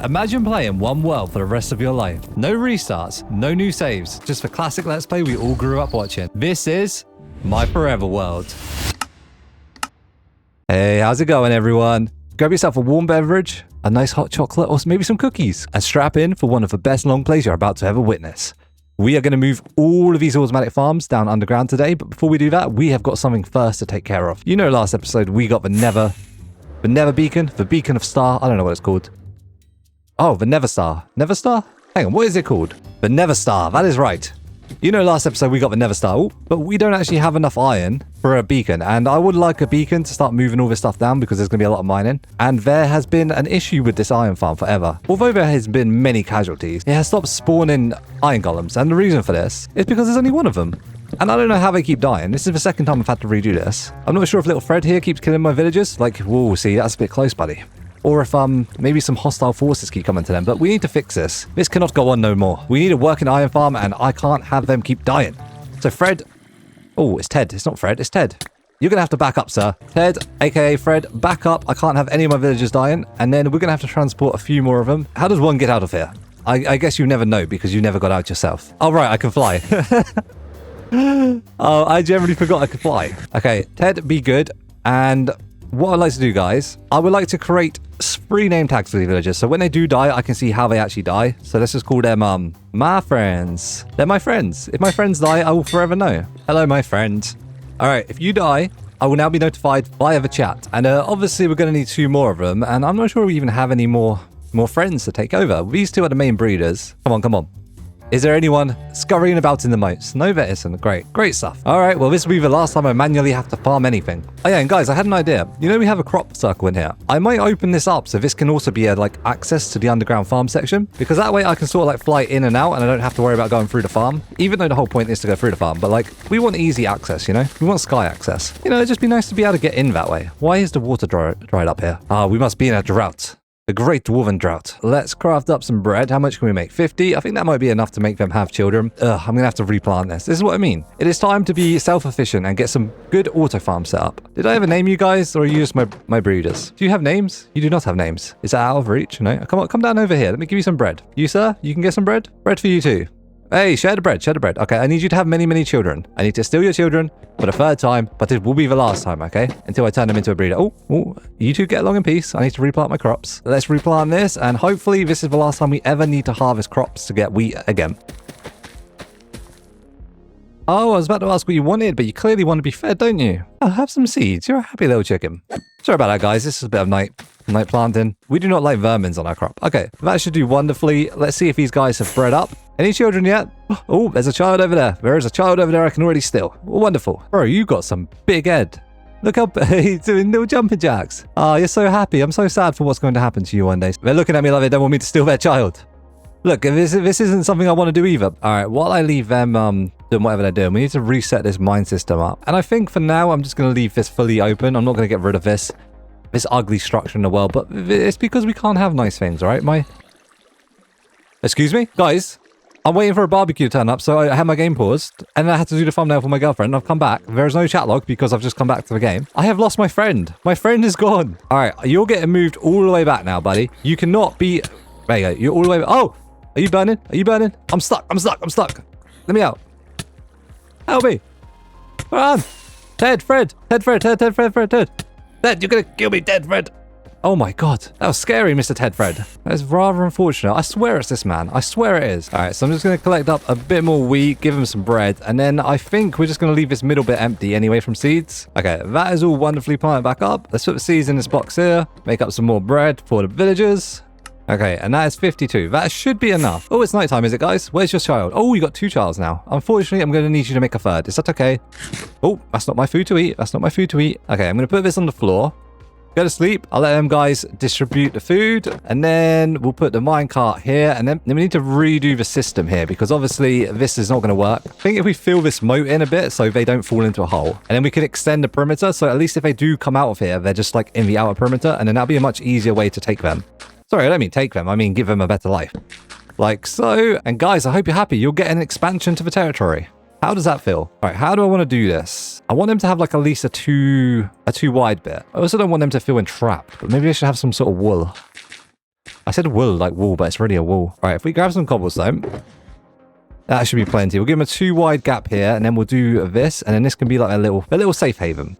Imagine playing one world for the rest of your life. No restarts, no new saves, just the classic Let's Play we all grew up watching. This is my forever world. Hey, how's it going, everyone? Grab yourself a warm beverage, a nice hot chocolate, or maybe some cookies, and strap in for one of the best long plays you're about to ever witness. We are going to move all of these automatic farms down underground today, but before we do that, we have got something first to take care of. You know, last episode, we got the Nether beacon, the beacon of star, I don't know what it's called. Oh, the Never Star. Never Star? Hang on, what is it called? The Never Star, that is right. You know, last episode we got the Never Star, but we don't actually have enough iron for a beacon, and I would like a beacon to start moving all this stuff down because there's going to be a lot of mining, and there has been an issue with this iron farm forever. Although there has been many casualties, it has stopped spawning iron golems, and the reason for this is because there's only one of them. And I don't know how they keep dying. This is the second time I've had to redo this. I'm not sure if little Fred here keeps killing my villagers. Like, whoa, see, that's a bit close, buddy. Or if maybe some hostile forces keep coming to them. But we need to fix this. This cannot go on no more. We need a working iron farm, and I can't have them keep dying. So Fred... Oh, it's Ted. It's not Fred. It's Ted. You're going to have to back up, sir. Ted, a.k.a. Fred, back up. I can't have any of my villagers dying. And then we're going to have to transport a few more of them. How does one get out of here? I guess you never know because you never got out yourself. Oh, right. I can fly. Oh, I generally forgot I could fly. Okay, Ted, be good. And... what I'd like to do, guys, I would like to create 3 name tags for the villagers. So when they do die, I can see how they actually die. So let's just call them, my friends. They're my friends. If my friends die, I will forever know. Hello, my friend. All right, if you die, I will now be notified via the chat. And obviously, we're going to need 2 more of them. And I'm not sure we even have any more friends to take over. These 2 are the main breeders. Come on, come on. Is there anyone scurrying about in the moats? No, there isn't. Great stuff. All right, well, this will be the last time I manually have to farm anything. Oh yeah, and guys, I had an idea. You know, we have a crop circle in here. I might open this up so this can also be like access to the underground farm section, because that way I can sort of like fly in and out and I don't have to worry about going through the farm, even though the whole point is to go through the farm. But like, we want easy access, you know? We want sky access. You know, it'd just be nice to be able to get in that way. Why is the water dried up here? Ah, we must be in a drought. The great dwarven drought. Let's craft up some bread. How much can we make? 50? I think that might be enough to make them have children. Ugh, I'm gonna have to replant this. This is what I mean. It is time to be self-efficient and get some good auto farm set up. Did I ever name you guys, or are you just my breeders? Do you have names? You do not have names. Is that out of reach? No? Come on, come down over here. Let me give you some bread. You, sir? You can get some bread? Bread for you too. Hey, share the bread, share the bread. Okay, I need you to have many, many children. I need to steal your children for the 3rd time, but it will be the last time, okay? Until I turn them into a breeder. Oh, you two get along in peace. I need to replant my crops. Let's replant this, and hopefully this is the last time we ever need to harvest crops to get wheat again. Oh, I was about to ask what you wanted, but you clearly want to be fed, don't you? Oh, have some seeds. You're a happy little chicken. Sorry about that, guys. This is a bit of night planting. We do not like vermins on our crop. Okay, that should do wonderfully. Let's see if these guys have bred up. Any children yet? Oh, there's a child over there. There is a child over there I can already steal. Oh, wonderful. Bro, you got some big head. Look how he's doing little jumping jacks. Oh, you're so happy. I'm so sad for what's going to happen to you one day. They're looking at me like they don't want me to steal their child. Look, this isn't something I want to do either. All right, while I leave them doing whatever they're doing, we need to reset this mine system up. And I think for now, I'm just going to leave this fully open. I'm not going to get rid of this ugly structure in the world, but it's because we can't have nice things, all right? Excuse me? Guys, I'm waiting for a barbecue to turn up, so I had my game paused, and then I had to do the thumbnail for my girlfriend. I've come back. There's no chat log because I've just come back to the game. I have lost my friend. My friend is gone. All right, you're getting moved all the way back now, buddy. You cannot be... There you go. You're all the way back. Oh! Are you burning? Are you burning? I'm stuck. I'm stuck. I'm stuck. Let me out. Help me. Come on. Ted, Fred. Ted, Fred. Ted, Fred. Ted. Ted, you're going to kill me, Ted, Fred. Oh my god. That was scary, Mr. Ted Fred. That is rather unfortunate. I swear it's this man. I swear it is. All right, so I'm just going to collect up a bit more wheat, give him some bread, and then I think we're just going to leave this middle bit empty anyway from seeds. Okay, that is all wonderfully planted back up. Let's put the seeds in this box here, make up some more bread for the villagers. Okay, and that is 52. That should be enough. Oh, it's nighttime, is it, guys? Where's your child? Oh, you got 2 childs now. Unfortunately, I'm going to need you to make a 3rd. Is that okay? Oh, that's not my food to eat. That's not my food to eat. Okay, I'm going to put this on the floor. Go to sleep. I'll let them guys distribute the food. And then we'll put the minecart here. And then we need to redo the system here because obviously this is not going to work. I think if we fill this moat in a bit so they don't fall into a hole. And then we can extend the perimeter. So at least if they do come out of here, they're just like in the outer perimeter. And then that'll be a much easier way to take them. Sorry, I don't mean take them. I mean give them a better life. Like so. And guys, I hope you're happy. You'll get an expansion to the territory. How does that feel? All right, how do I want to do this? I want them to have like at least a two wide bit. I also don't want them to feel entrapped, but maybe I should have some sort of wool. I said wool like wool, but it's really a wool. All right, if we grab some cobblestone, that should be plenty. We'll give him a 2 wide gap here, and then we'll do this, and then this can be like a little safe haven.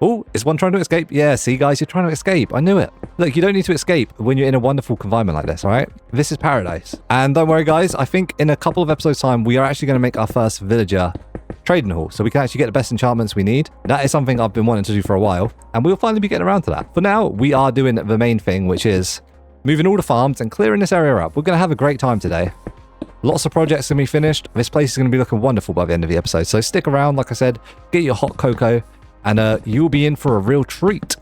Oh, is one trying to escape? Yeah, see, guys, you're trying to escape. I knew it. Look, you don't need to escape when you're in a wonderful confinement like this, all right? This is paradise. And don't worry, guys. I think in a couple of episodes' time, we are actually going to make our first villager trading hall, so we can actually get the best enchantments we need. That is something I've been wanting to do for a while, and we'll finally be getting around to that. For now, we are doing the main thing, which is moving all the farms and clearing this area up. We're going to have a great time today. Lots of projects going to be finished. This place is going to be looking wonderful by the end of the episode, so stick around. Like I said, get your hot cocoa, and you'll be in for a real treat.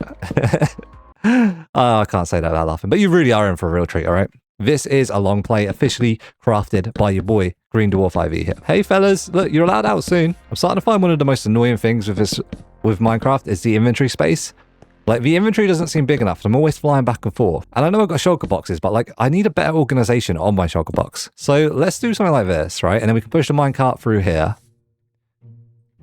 I can't say that without laughing, but you really are in for a real treat, all right? This is a long play officially crafted by your boy, Green Dwarf IV here. Hey, fellas, look, you're allowed out soon. I'm starting to find one of the most annoying things with Minecraft is the inventory space. Like, the inventory doesn't seem big enough. I'm always flying back and forth. And I know I've got shulker boxes, but, like, I need a better organization on my shulker box. So let's do something like this, right? And then we can push the minecart through here.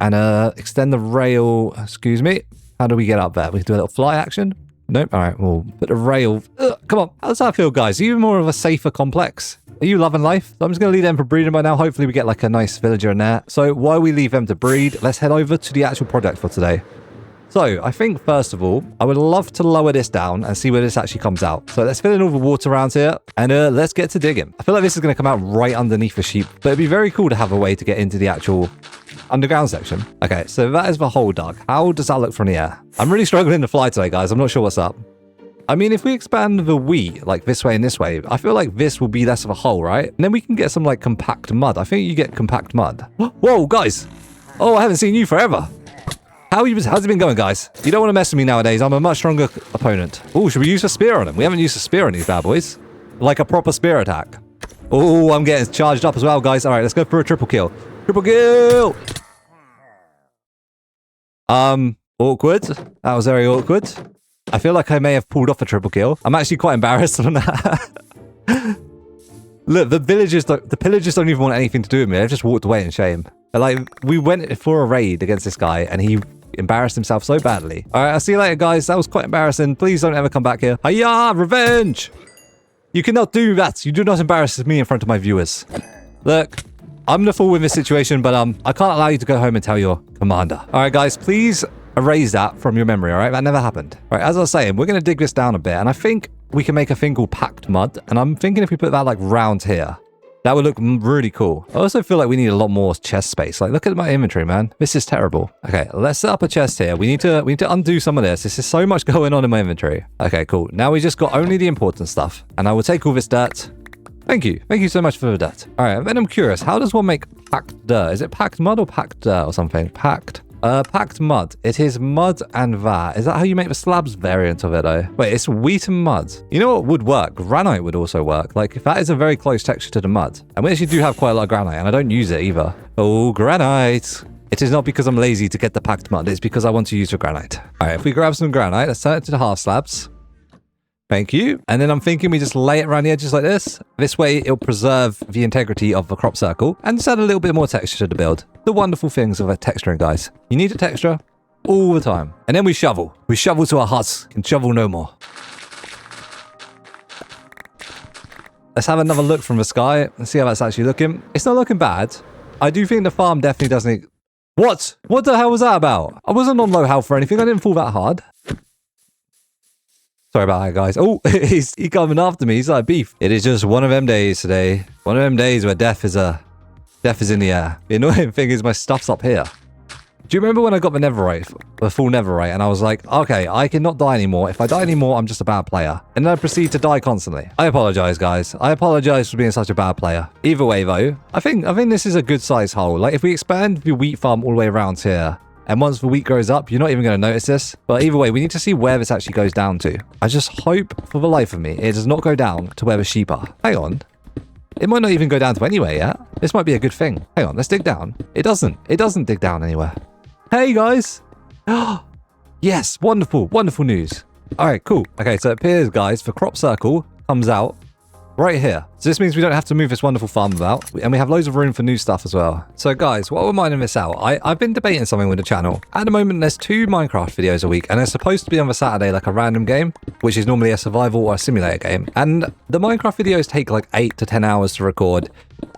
And extend the rail. Excuse me. How do we get up there? We can do a little fly action. Nope. All right. We'll put a rail. Come on. How does that feel, guys? Are you more of a safer complex? Are you loving life? So I'm just going to leave them for breeding by now. Hopefully we get like a nice villager in there. So while we leave them to breed, let's head over to the actual project for today. So I think first of all, I would love to lower this down and see where this actually comes out. So let's fill in all the water around here and let's get to digging. I feel like this is going to come out right underneath the sheep, but it'd be very cool to have a way to get into the actual underground section. Okay, so that is the hole dug. How does that look from the air? I'm really struggling to fly today, guys. I'm not sure what's up. I mean, if we expand the wheat like this way and this way, I feel like this will be less of a hole, right? And then we can get some like compact mud. I think you get compact mud. Whoa, guys. Oh, I haven't seen you forever. How's it been going, guys? You don't want to mess with me nowadays. I'm a much stronger opponent. Oh, should we use a spear on him? We haven't used a spear on these bad boys. Like a proper spear attack. Oh, I'm getting charged up as well, guys. All right, let's go for a triple kill. Triple kill! Awkward. That was very awkward. I feel like I may have pulled off a triple kill. I'm actually quite embarrassed on that. Look, the pillagers don't even want anything to do with me. They've just walked away in shame. Like, we went for a raid against this guy, and he embarrassed himself so badly. All right, I'll see you later, guys. That was quite embarrassing. Please don't ever come back here. Hiya! Revenge! You cannot do that. You do not embarrass me in front of my viewers. Look, I'm the fool in this situation, but I can't allow you to go home and tell your commander. All right, guys, please erase that from your memory, all right? That never happened. All right, as I was saying, we're going to dig this down a bit, and I think we can make a thing called packed mud, and I'm thinking if we put that, like, round here, that would look really cool. I also feel like we need a lot more chest space. Like, look at my inventory, man. This is terrible. Okay, let's set up a chest here. We need to undo some of this. This is so much going on in my inventory. Okay, cool. Now we just got only the important stuff, and I will take all this dirt. Thank you. Thank you so much for the dirt. All right, then I'm curious. How does one make packed dirt? Is it packed mud or packed dirt or something? Packed mud. It is mud and that. Is that how you make the slabs variant of it, though? Wait, it's wheat and mud. You know what would work? Granite would also work. Like, that is a very close texture to the mud. And we actually do have quite a lot of granite, and I don't use it either. Oh, granite. It is not because I'm lazy to get the packed mud. It's because I want to use the granite. All right, if we grab some granite, let's turn it to the half slabs. Thank you. And then I'm thinking we just lay it around the edges like this. This way, it'll preserve the integrity of the crop circle and just add a little bit more texture to the build. The wonderful things of texturing, guys. You need a texture all the time. And then we shovel. We shovel to our hearts can shovel no more. Let's have another look from the sky. Let's see how that's actually looking. It's not looking bad. I do think the farm definitely doesn't... What? What the hell was that about? I wasn't on low health or anything. I didn't fall that hard. Sorry about that, guys. Oh, he's coming after me. He's like beef. It is just one of them days today. One of them days where death is in the air. The annoying thing is my stuff's up here. Do you remember when I got the netherite, the full netherite, and I was like, okay, I cannot die anymore. If I die anymore, I'm just a bad player. And then I proceed to die constantly. I apologize, guys. I apologize for being such a bad player. Either way, though, I think this is a good size hole. Like, if we expand the wheat farm all the way around here, and once the wheat grows up, you're not even going to notice this. But either way, we need to see where this actually goes down to. I just hope for the life of me, it does not go down to where the sheep are. Hang on. It might not even go down to anywhere yet. This might be a good thing. Hang on, let's dig down. It doesn't dig down anywhere. Hey, guys. Yes, wonderful, wonderful news. All right, cool. Okay, so it appears, guys, the crop circle comes out right here. So this means we don't have to move this wonderful farm about, and we have loads of room for new stuff as well. So guys, while we're mining this out, I've been debating something with the channel. At the moment, there's 2 Minecraft videos a week, and they're supposed to be on a Saturday like a random game, which is normally a survival or a simulator game. And the Minecraft videos take like 8 to 10 hours to record,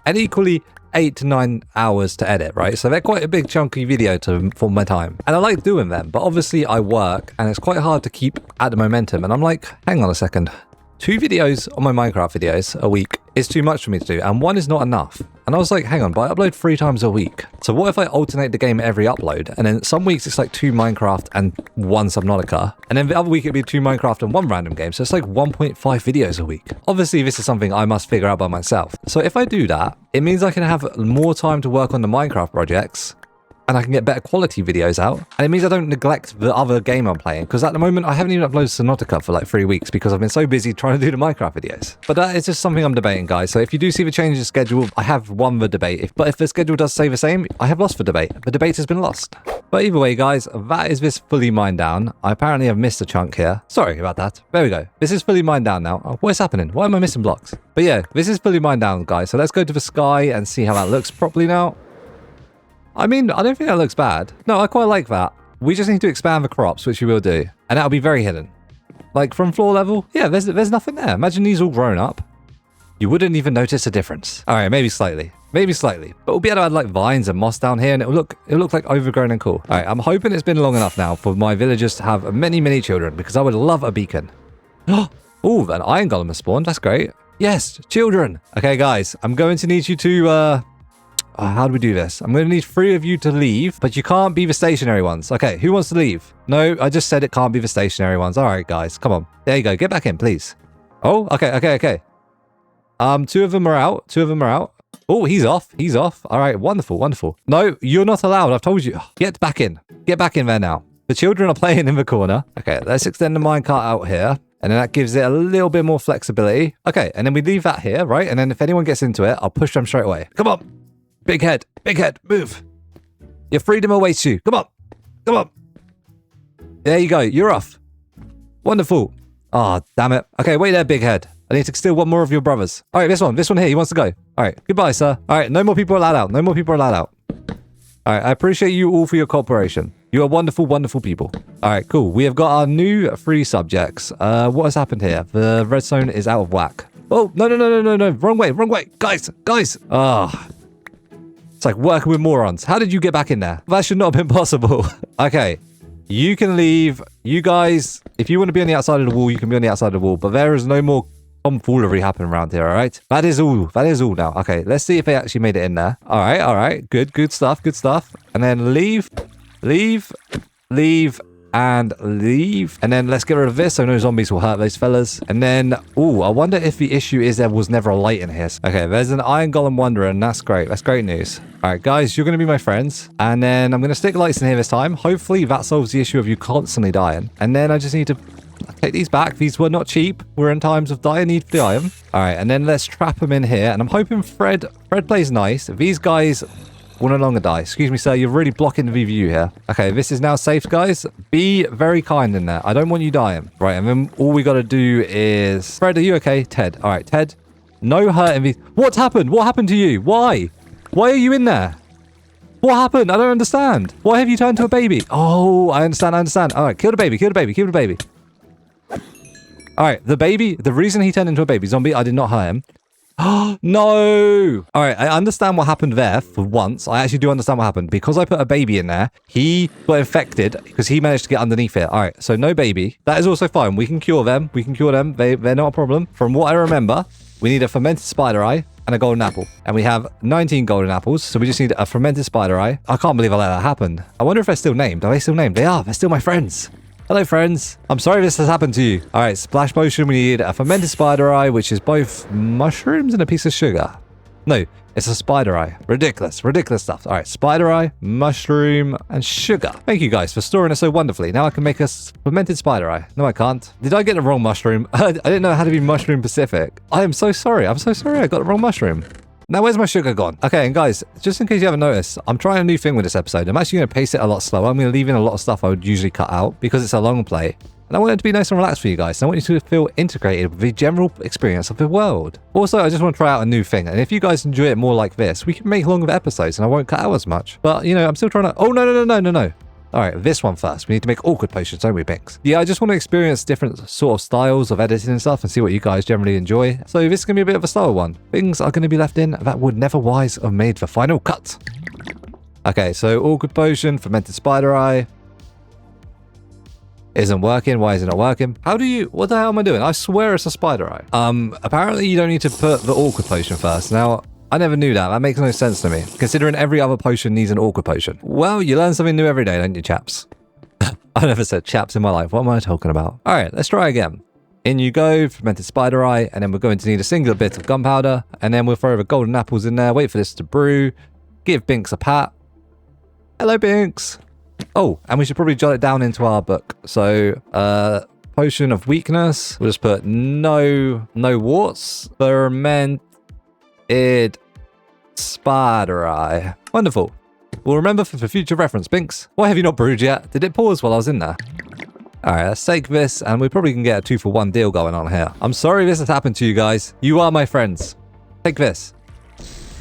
and equally 8 to 9 hours to edit, right? So they're quite a big chunky video for my time. And I like doing them, but obviously I work and it's quite hard to keep at the momentum. And I'm like, hang on a second. 2 videos on my Minecraft videos a week is too much for me to do, and 1 is not enough. And I was like, hang on, but I upload 3 times a week. So what if I alternate the game every upload? And then some weeks it's like 2 Minecraft and 1 Subnautica. And then the other week it'd be 2 Minecraft and 1 random game. So it's like 1.5 videos a week. Obviously, this is something I must figure out by myself. So if I do that, it means I can have more time to work on the Minecraft projects, and I can get better quality videos out. And it means I don't neglect the other game I'm playing, because at the moment I haven't even uploaded Subnautica for like 3 weeks because I've been so busy trying to do the Minecraft videos. But that is just something I'm debating, guys. So if you do see the change in schedule, I have won the debate. But if the schedule does stay the same, I have lost the debate. The debate has been lost. But either way, guys, that is this fully mined down. I apparently have missed a chunk here. Sorry about that. There we go. This is fully mined down now. Oh, what is happening? Why am I missing blocks? But yeah, this is fully mined down, guys. So let's go to the sky and see how that looks properly now. I mean, I don't think that looks bad. No, I quite like that. We just need to expand the crops, which we will do. And that'll be very hidden. Like, from floor level, yeah, there's nothing there. Imagine these all grown up. You wouldn't even notice a difference. All right, maybe slightly. Maybe slightly. But we'll be able to add, like, vines and moss down here, and it'll look like overgrown and cool. All right, I'm hoping it's been long enough now for my villagers to have many, many children, because I would love a beacon. Oh, an iron golem has spawned. That's great. Yes, children. Okay, guys, I'm going to need you to, how do we do this? I'm going to need 3 of you to leave, but you can't be the stationary ones. Okay, who wants to leave? No, I just said it can't be the stationary ones. All right, guys, come on. There you go. Get back in, please. Oh, okay. 2 of them are out. 2 of them are out. Oh, he's off. He's off. All right, wonderful. No, you're not allowed. I've told you. Get back in. Get back in there now. The children are playing in the corner. Okay, let's extend the minecart out here. And then that gives it a little bit more flexibility. Okay, and then we leave that here, right? And then if anyone gets into it, I'll push them straight away. Come on. Big head, move. Your freedom awaits you. Come on. There you go, you're off. Wonderful. Oh, damn it. Okay, wait there, big head. I need to steal 1 more of your brothers. All right, this one here, he wants to go. All right, goodbye, sir. All right, no more people allowed out. All right, I appreciate you all for your cooperation. You are wonderful, wonderful people. All right, cool. We have got our new 3 subjects. What has happened here? The redstone is out of whack. Oh, no. Wrong way. Guys. Ah. It's like working with morons. How did you get back in there? That should not have been possible. Okay. You can leave. You guys, if you want to be on the outside of the wall, you can be on the outside of the wall. But there is no more tomfoolery happening around here, all right? That is all now. Okay, let's see if they actually made it in there. All right. Good stuff. And then leave, and leave. And then let's get rid of this so no zombies will hurt those fellas. And then, I wonder if the issue is there was never a light in here. Okay, there's an iron golem wandering. That's great. That's great news. All right, guys, you're going to be my friends. And then I'm going to stick lights in here this time. Hopefully that solves the issue of you constantly dying. And then I just need to take these back. These were not cheap. We're in times of dire need for the iron. All right, and then let's trap them in here. And I'm hoping Fred plays nice. These guys will no longer die. Excuse me, sir. You're really blocking the view here. Okay, this is now safe, guys. Be very kind in there. I don't want you dying. Right, and then all we got to do is... Fred, are you okay? Ted. All right, Ted. No hurting these... What happened? What happened to you? Why? Why are you in there? What happened? I don't understand. Why have you turned to a baby? Oh, I understand. All right, kill the baby. All right, the baby... The reason he turned into a baby zombie, I did not hurt him. No! All right, I understand what happened there for once. I actually do understand what happened. Because I put a baby in there, he got infected because he managed to get underneath it. All right, so no baby. That is also fine. We can cure them. They're not a problem. From what I remember, we need a fermented spider eye and a golden apple. And we have 19 golden apples, so we just need a fermented spider eye. I can't believe I let that happen. I wonder if they're still named. Are they still named? They are. They're still my friends. Hello, friends. I'm sorry this has happened to you. All right, splash potion. We need a fermented spider eye, which is both mushrooms and a piece of sugar. No, it's a spider eye. Ridiculous stuff. All right, spider eye, mushroom, and sugar. Thank you guys for storing it so wonderfully. Now I can make a fermented spider eye. No, I can't. Did I get the wrong mushroom? I didn't know how to be mushroom specific. I am so sorry. I got the wrong mushroom. Now, where's my sugar gone? Okay, and guys, just in case you haven't noticed, I'm trying a new thing with this episode. I'm actually going to pace it a lot slower. I'm going to leave in a lot of stuff I would usually cut out because it's a long play. And I want it to be nice and relaxed for you guys. And I want you to feel integrated with the general experience of the world. Also, I just want to try out a new thing. And if you guys enjoy it more like this, we can make longer episodes and I won't cut out as much. But, you know, I'm still trying to... Oh, no. All right, this one first. We need to make awkward potions, don't we, Binks? Yeah, I just want to experience different sort of styles of editing and stuff and see what you guys generally enjoy. So this is going to be a bit of a slower one. Things are going to be left in that would never wise have made the final cut. Okay, so awkward potion, fermented spider eye. Isn't working. Why is it not working? How do you... What the hell am I doing? I swear it's a spider eye. Apparently you don't need to put the awkward potion first. Now... I never knew that. That makes no sense to me, considering every other potion needs an awkward potion. Well, you learn something new every day, don't you, chaps? I never said chaps in my life. What am I talking about? All right, let's try again. In you go, fermented spider eye, and then we're going to need a single bit of gunpowder, and then we'll throw the golden apples in there, wait for this to brew, give Binks a pat. Hello, Binks. Oh, and we should probably jot it down into our book. So, potion of weakness. We'll just put no warts. Fermented spider eye. Wonderful. We'll remember for future reference. Binks, why have you not brewed yet? Did it pause while I was in there? Alright, let's take this and we probably can get a 2-for-1 deal going on here. I'm sorry this has happened to you guys. You are my friends. Take this.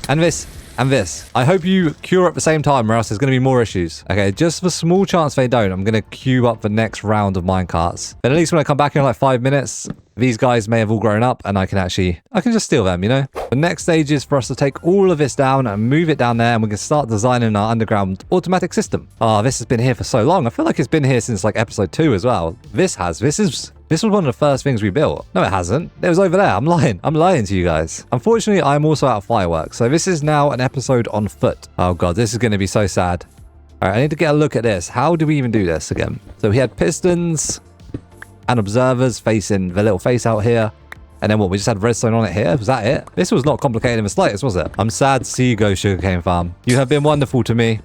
And this. And this. I hope you cure at the same time or else there's going to be more issues. Okay, just for small chance they don't, I'm going to queue up the next round of minecarts. Then at least when I come back in like 5 minutes, these guys may have all grown up and I can just steal them, you know? The next stage is for us to take all of this down and move it down there and we can start designing our underground automatic system. Oh, this has been here for so long. I feel like it's been here since like episode 2 as well. This was one of the first things we built. No, it hasn't. It was over there. I'm lying. I'm lying to you guys. Unfortunately, I'm also out of fireworks. So this is now an episode on foot. Oh God, this is going to be so sad. All right, I need to get a look at this. How do we even do this again? So we had pistons and observers facing the little face out here. And then what? We just had redstone on it here. Was that it? This was not complicated in the slightest, was it? I'm sad to see you go, sugarcane farm. You have been wonderful to me.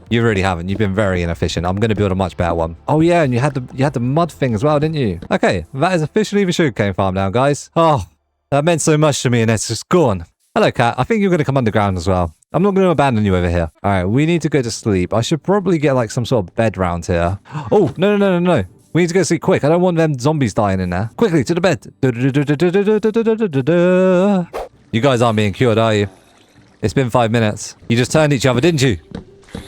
You really haven't. You've been very inefficient. I'm going to build a much better one. Oh yeah, and you had the mud thing as well, didn't you? Okay, that is officially the sugarcane farm now, guys. Oh, that meant so much to me and it's just gone. Hello, cat. I think you're going to come underground as well. I'm not going to abandon you over here. All right, we need to go to sleep. I should probably get like some sort of bed round here. Oh, no. We need to go sleep quick. I don't want them zombies dying in there. Quickly, to the bed. You guys aren't being cured, are you? It's been 5 minutes. You just turned each other, didn't you?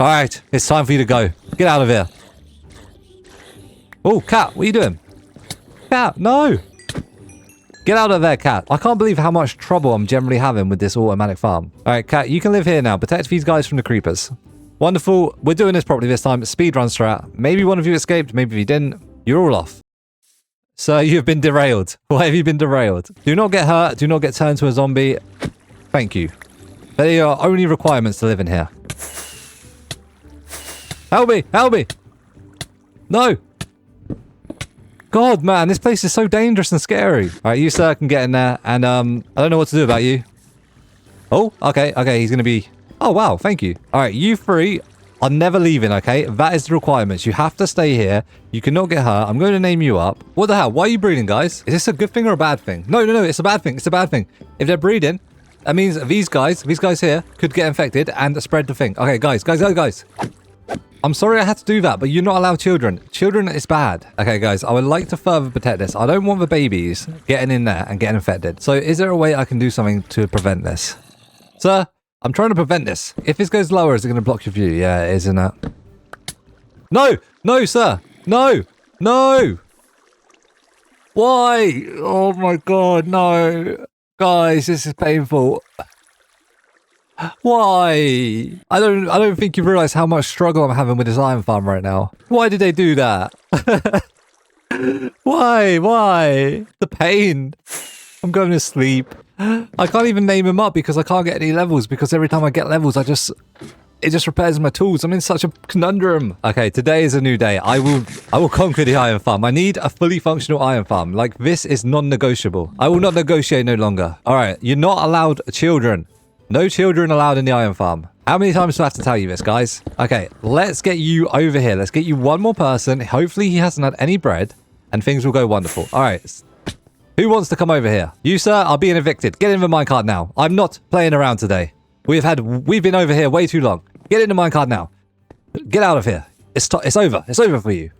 All right, it's time for you to go. Get out of here. Oh, cat, what are you doing? Cat, no. Get out of there, cat. I can't believe how much trouble I'm generally having with this automatic farm. All right, cat, you can live here now. Protect these guys from the creepers. Wonderful. We're doing this properly this time. Speedrun strat. Maybe one of you escaped. Maybe you didn't. You're all off. Sir, you have been derailed. Why have you been derailed? Do not get hurt. Do not get turned to a zombie. Thank you. They are only requirements to live in here. Help me! Help me! No! God, man, this place is so dangerous and scary. All right, you, sir, can get in there. And, I don't know what to do about you. Oh, okay, he's going to be... Oh, wow, thank you. All right, you three are never leaving, okay? That is the requirements. You have to stay here. You cannot get hurt. I'm going to name you up. What the hell? Why are you breeding, guys? Is this a good thing or a bad thing? No, it's a bad thing. It's a bad thing. If they're breeding, that means these guys here could get infected and spread the thing. Okay, guys. I'm sorry I had to do that, but you're not allowed children. Children is bad. Okay, guys, I would like to further protect this. I don't want the babies getting in there and getting infected. So is there a way I can do something to prevent this? Sir, I'm trying to prevent this. If this goes lower, is it going to block your view? Yeah, it is, isn't it? No, sir. No. Why? Oh my God, no. Guys, this is painful. Why? I don't think you realize how much struggle I'm having with this iron farm right now. Why did they do that? Why? The pain. I'm going to sleep. I can't even name him up because I can't get any levels because every time I get levels, it just repairs my tools. I'm in such a conundrum. Okay, today is a new day. I will conquer the iron farm. I need a fully functional iron farm. Like, this is non-negotiable. I will not negotiate no longer. All right, you're not allowed children. No children allowed in the iron farm. How many times do I have to tell you this, guys? Okay, let's get you over here. Let's get you one more person. Hopefully he hasn't had any bread and things will go wonderful. All right. Who wants to come over here? You, sir, are being evicted. Get in the minecart now. I'm not playing around today. We've been over here way too long. Get in the minecart now. Get out of here. It's over. It's over for you.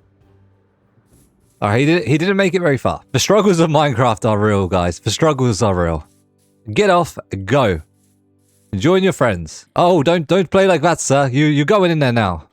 All right, he didn't make it very far. The struggles of Minecraft are real, guys. The struggles are real. Get off, go. Join your friends. Oh, don't play like that, sir. You're going in there now.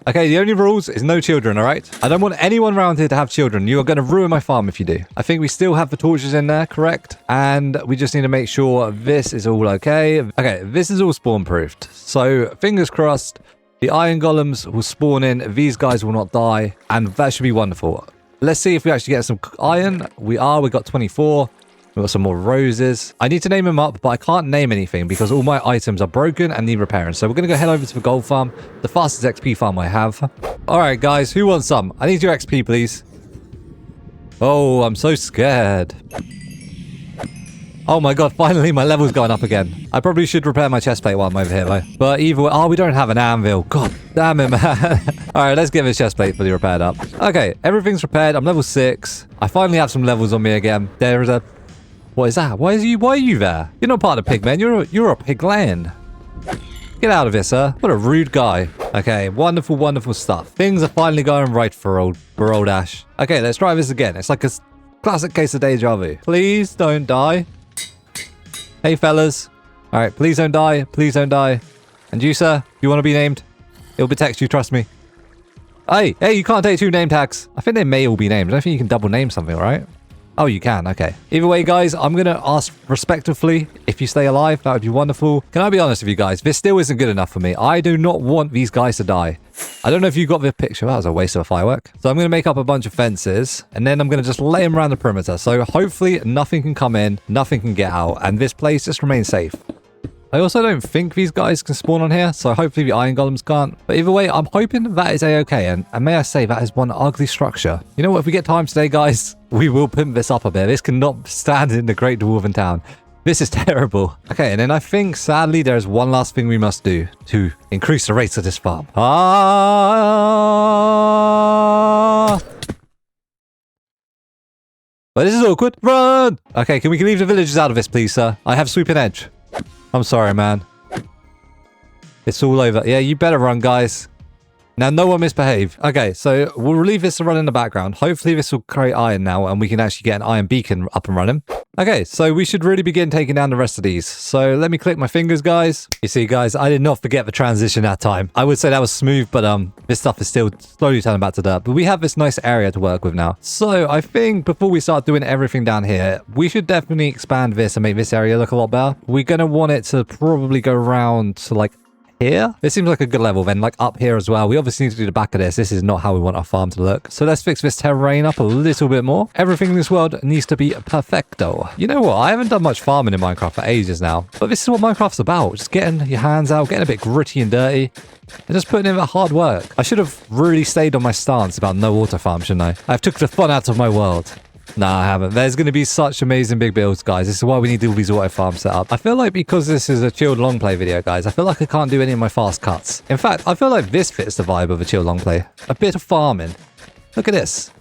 Okay, the only rules is no children, all right? I don't want anyone around here to have children. You are going to ruin my farm if you do. I think we still have the torches in there, correct? And we just need to make sure this is all okay. Okay, this is all spawn-proofed. So, fingers crossed, the iron golems will spawn in. These guys will not die. And that should be wonderful. Let's see if we actually get some iron. We got 24. We've got some more roses. I need to name them up, but I can't name anything because all my items are broken and need repairing. So we're going to go head over to the gold farm, the fastest XP farm I have. All right, guys, who wants some? I need your XP, please. Oh, I'm so scared. Oh my god, finally my level's going up again. I probably should repair my chestplate while I'm over here, though. But either way, oh, we don't have an anvil. God damn it, man. All right, let's get this chestplate fully repaired up. Okay, everything's repaired. I'm level 6. I finally have some levels on me again. There is a... What is that? Why are you there? You're not part of Pigmen. You're a pigland. Get out of here, sir. What a rude guy. Okay, wonderful, wonderful stuff. Things are finally going right for old Ash. Okay, let's try this again. It's like a classic case of deja vu. Please don't die. Hey, fellas. All right, please don't die. Please don't die. And you, sir, you want to be named? It'll protect you, trust me. Hey, you can't take 2 name tags. I think they may all be named. I don't think you can double name something, right? Oh, you can. Okay. Either way, guys, I'm going to ask respectfully if you stay alive. That would be wonderful. Can I be honest with you guys? This still isn't good enough for me. I do not want these guys to die. I don't know if you got the picture. That was a waste of a firework. So I'm going to make up a bunch of fences and then I'm going to just lay them around the perimeter. So hopefully nothing can come in, nothing can get out, and this place just remains safe. I also don't think these guys can spawn on here, so hopefully the iron golems can't. But either way, I'm hoping that is a-okay, and may I say, that is one ugly structure. You know what, if we get time today, guys, we will pimp this up a bit. This cannot stand in the Great Dwarven Town. This is terrible. Okay, and then I think, sadly, there's one last thing we must do to increase the rates of this farm. But this is awkward. Run! Okay, can we leave the villagers out of this, please, sir? I have sweeping edge. I'm sorry, man. It's all over. Yeah, you better run, guys. Now, no one misbehave. Okay, so we'll leave this to run in the background. Hopefully, this will create iron now, and we can actually get an iron beacon up and running. Okay, so we should really begin taking down the rest of these. So let me click my fingers, guys. You see, guys, I did not forget the transition that time. I would say that was smooth, but this stuff is still slowly turning back to dirt. But we have this nice area to work with now. So I think before we start doing everything down here, we should definitely expand this and make this area look a lot better. We're going to want it to probably go around to like here. This seems like a good level then, like up here as well. We obviously need to do the back of this. This is not how we want our farm to look. So let's fix this terrain up a little bit more. Everything in this world needs to be perfecto. You know what? I haven't done much farming in Minecraft for ages now, but this is what Minecraft's about. Just getting your hands out, getting a bit gritty and dirty, and just putting in the hard work. I should have really stayed on my stance about no auto farm, shouldn't I? I've took the fun out of my world. No, I haven't. There's going to be such amazing big builds, guys. This is why we need all these auto farms set up. I feel like because this is a chilled long play video, guys, I feel like I can't do any of my fast cuts. In fact, I feel like this fits the vibe of a chilled long play. A bit of farming. Look at this.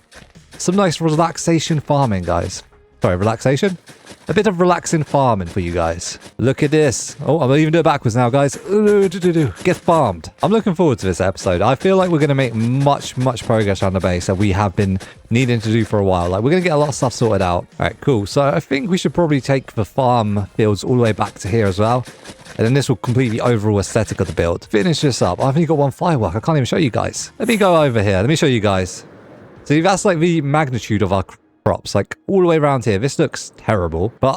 Some nice relaxation farming, guys. Sorry, relaxation? A bit of relaxing farming for you guys. Look at this. Oh, I'm even doing it backwards now, guys. Get farmed. I'm looking forward to this episode. I feel like we're going to make much progress on the base that we have been needing to do for a while. Like, we're going to get a lot of stuff sorted out. All right, cool. So I think we should probably take the farm fields all the way back to here as well. And then this will complete the overall aesthetic of the build. Finish this up. I've only got one firework. I can't even show you guys. Let me go over here. Let me show you guys. See, that's like the magnitude of our crops, like all the way around here. This looks terrible, but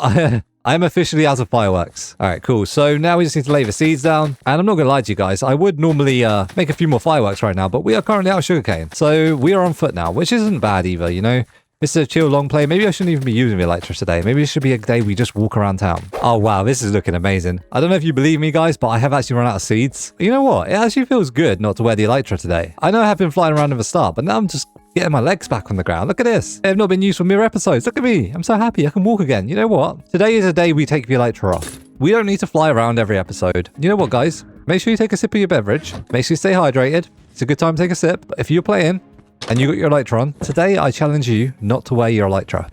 I'm officially out of fireworks. All right, cool. So now we just need to lay the seeds down. And I'm not gonna lie to you guys, I would normally make a few more fireworks right now, but we are currently out of sugarcane, so we are on foot now, which isn't bad either, you know. This is a chill long play. Maybe I shouldn't even be using the Elytra today. Maybe it should be a day we just walk around town. Oh wow, this is looking amazing. I don't know if you believe me, guys, but I have actually run out of seeds. You know what, it actually feels good not to wear the Elytra today. I know I have been flying around at the start, but now I'm just getting my legs back on the ground. Look at this. They have not been used for mere episodes. Look at me. I'm so happy I can walk again. You know what? Today is a day we take the Elytra off. We don't need to fly around every episode. You know what, guys? Make sure you take a sip of your beverage. Make sure you stay hydrated. It's a good time to take a sip. But if you're playing and you got your Elytra on, today I challenge you not to wear your Elytra.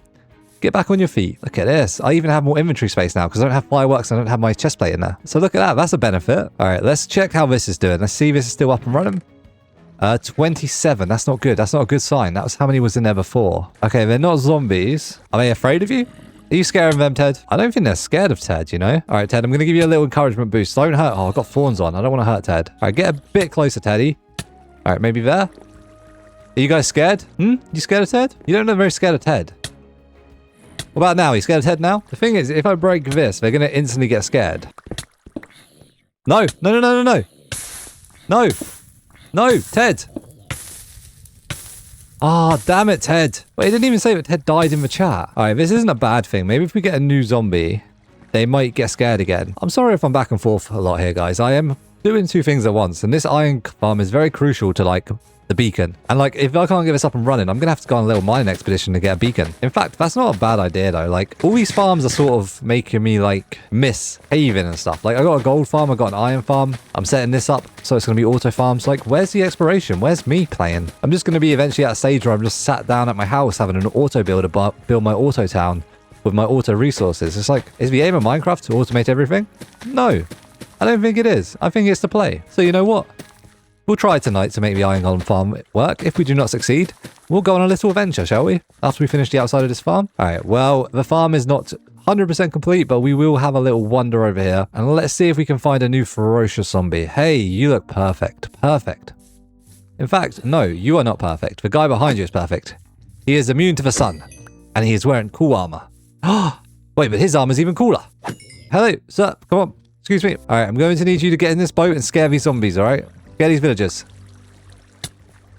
Get back on your feet. Look at this. I even have more inventory space now because I don't have fireworks. I don't have my chestplate in there. So look at that. That's a benefit. All right, let's check how this is doing. Let's see if this is still up and running. 27. That's not good. That's not a good sign. That was how many was in there before. Okay, they're not zombies. Are they afraid of you? Are you scared of them, Ted? I don't think they're scared of Ted, you know? All right, Ted, I'm going to give you a little encouragement boost. Don't hurt. Oh, I've got thorns on. I don't want to hurt Ted. All right, get a bit closer, Teddy. All right, maybe there. Are you guys scared? You scared of Ted? You don't look very scared of Ted. What about now? Are you scared of Ted now? The thing is, if I break this, they're going to instantly get scared. No. No, no, no, no, no. No. No, Ted. Ah, oh, damn it, Ted. Wait, it didn't even say that Ted died in the chat. All right, this isn't a bad thing. Maybe if we get a new zombie, they might get scared again. I'm sorry if I'm back and forth a lot here, guys. I am doing two things at once, and this iron farm is very crucial to, like, the beacon. And, like, if I can't get this up and running, I'm going to have to go on a little mining expedition to get a beacon. In fact, that's not a bad idea, though. Like, all these farms are sort of making me, like, miss caving and stuff. Like, I got a gold farm, I got an iron farm. I'm setting this up, so it's going to be auto farms. Like, where's the exploration? Where's me playing? I'm just going to be eventually at a stage where I'm just sat down at my house having an auto builder build my auto town with my auto resources. It's like, is the aim of Minecraft to automate everything? No, I don't think it is. I think it's to play. So you know what? We'll try tonight to make the iron golem farm work. If we do not succeed, we'll go on a little adventure, shall we? After we finish the outside of this farm. All right, well, the farm is not 100% complete, but we will have a little wander over here. And let's see if we can find a new ferocious zombie. Hey, you look perfect. Perfect. In fact, no, you are not perfect. The guy behind you is perfect. He is immune to the sun. And he is wearing cool armor. Wait, but his armor is even cooler. Hello, sir. Come on. Excuse me. All right, I'm going to need you to get in this boat and scare these zombies, all right? Scare these villagers.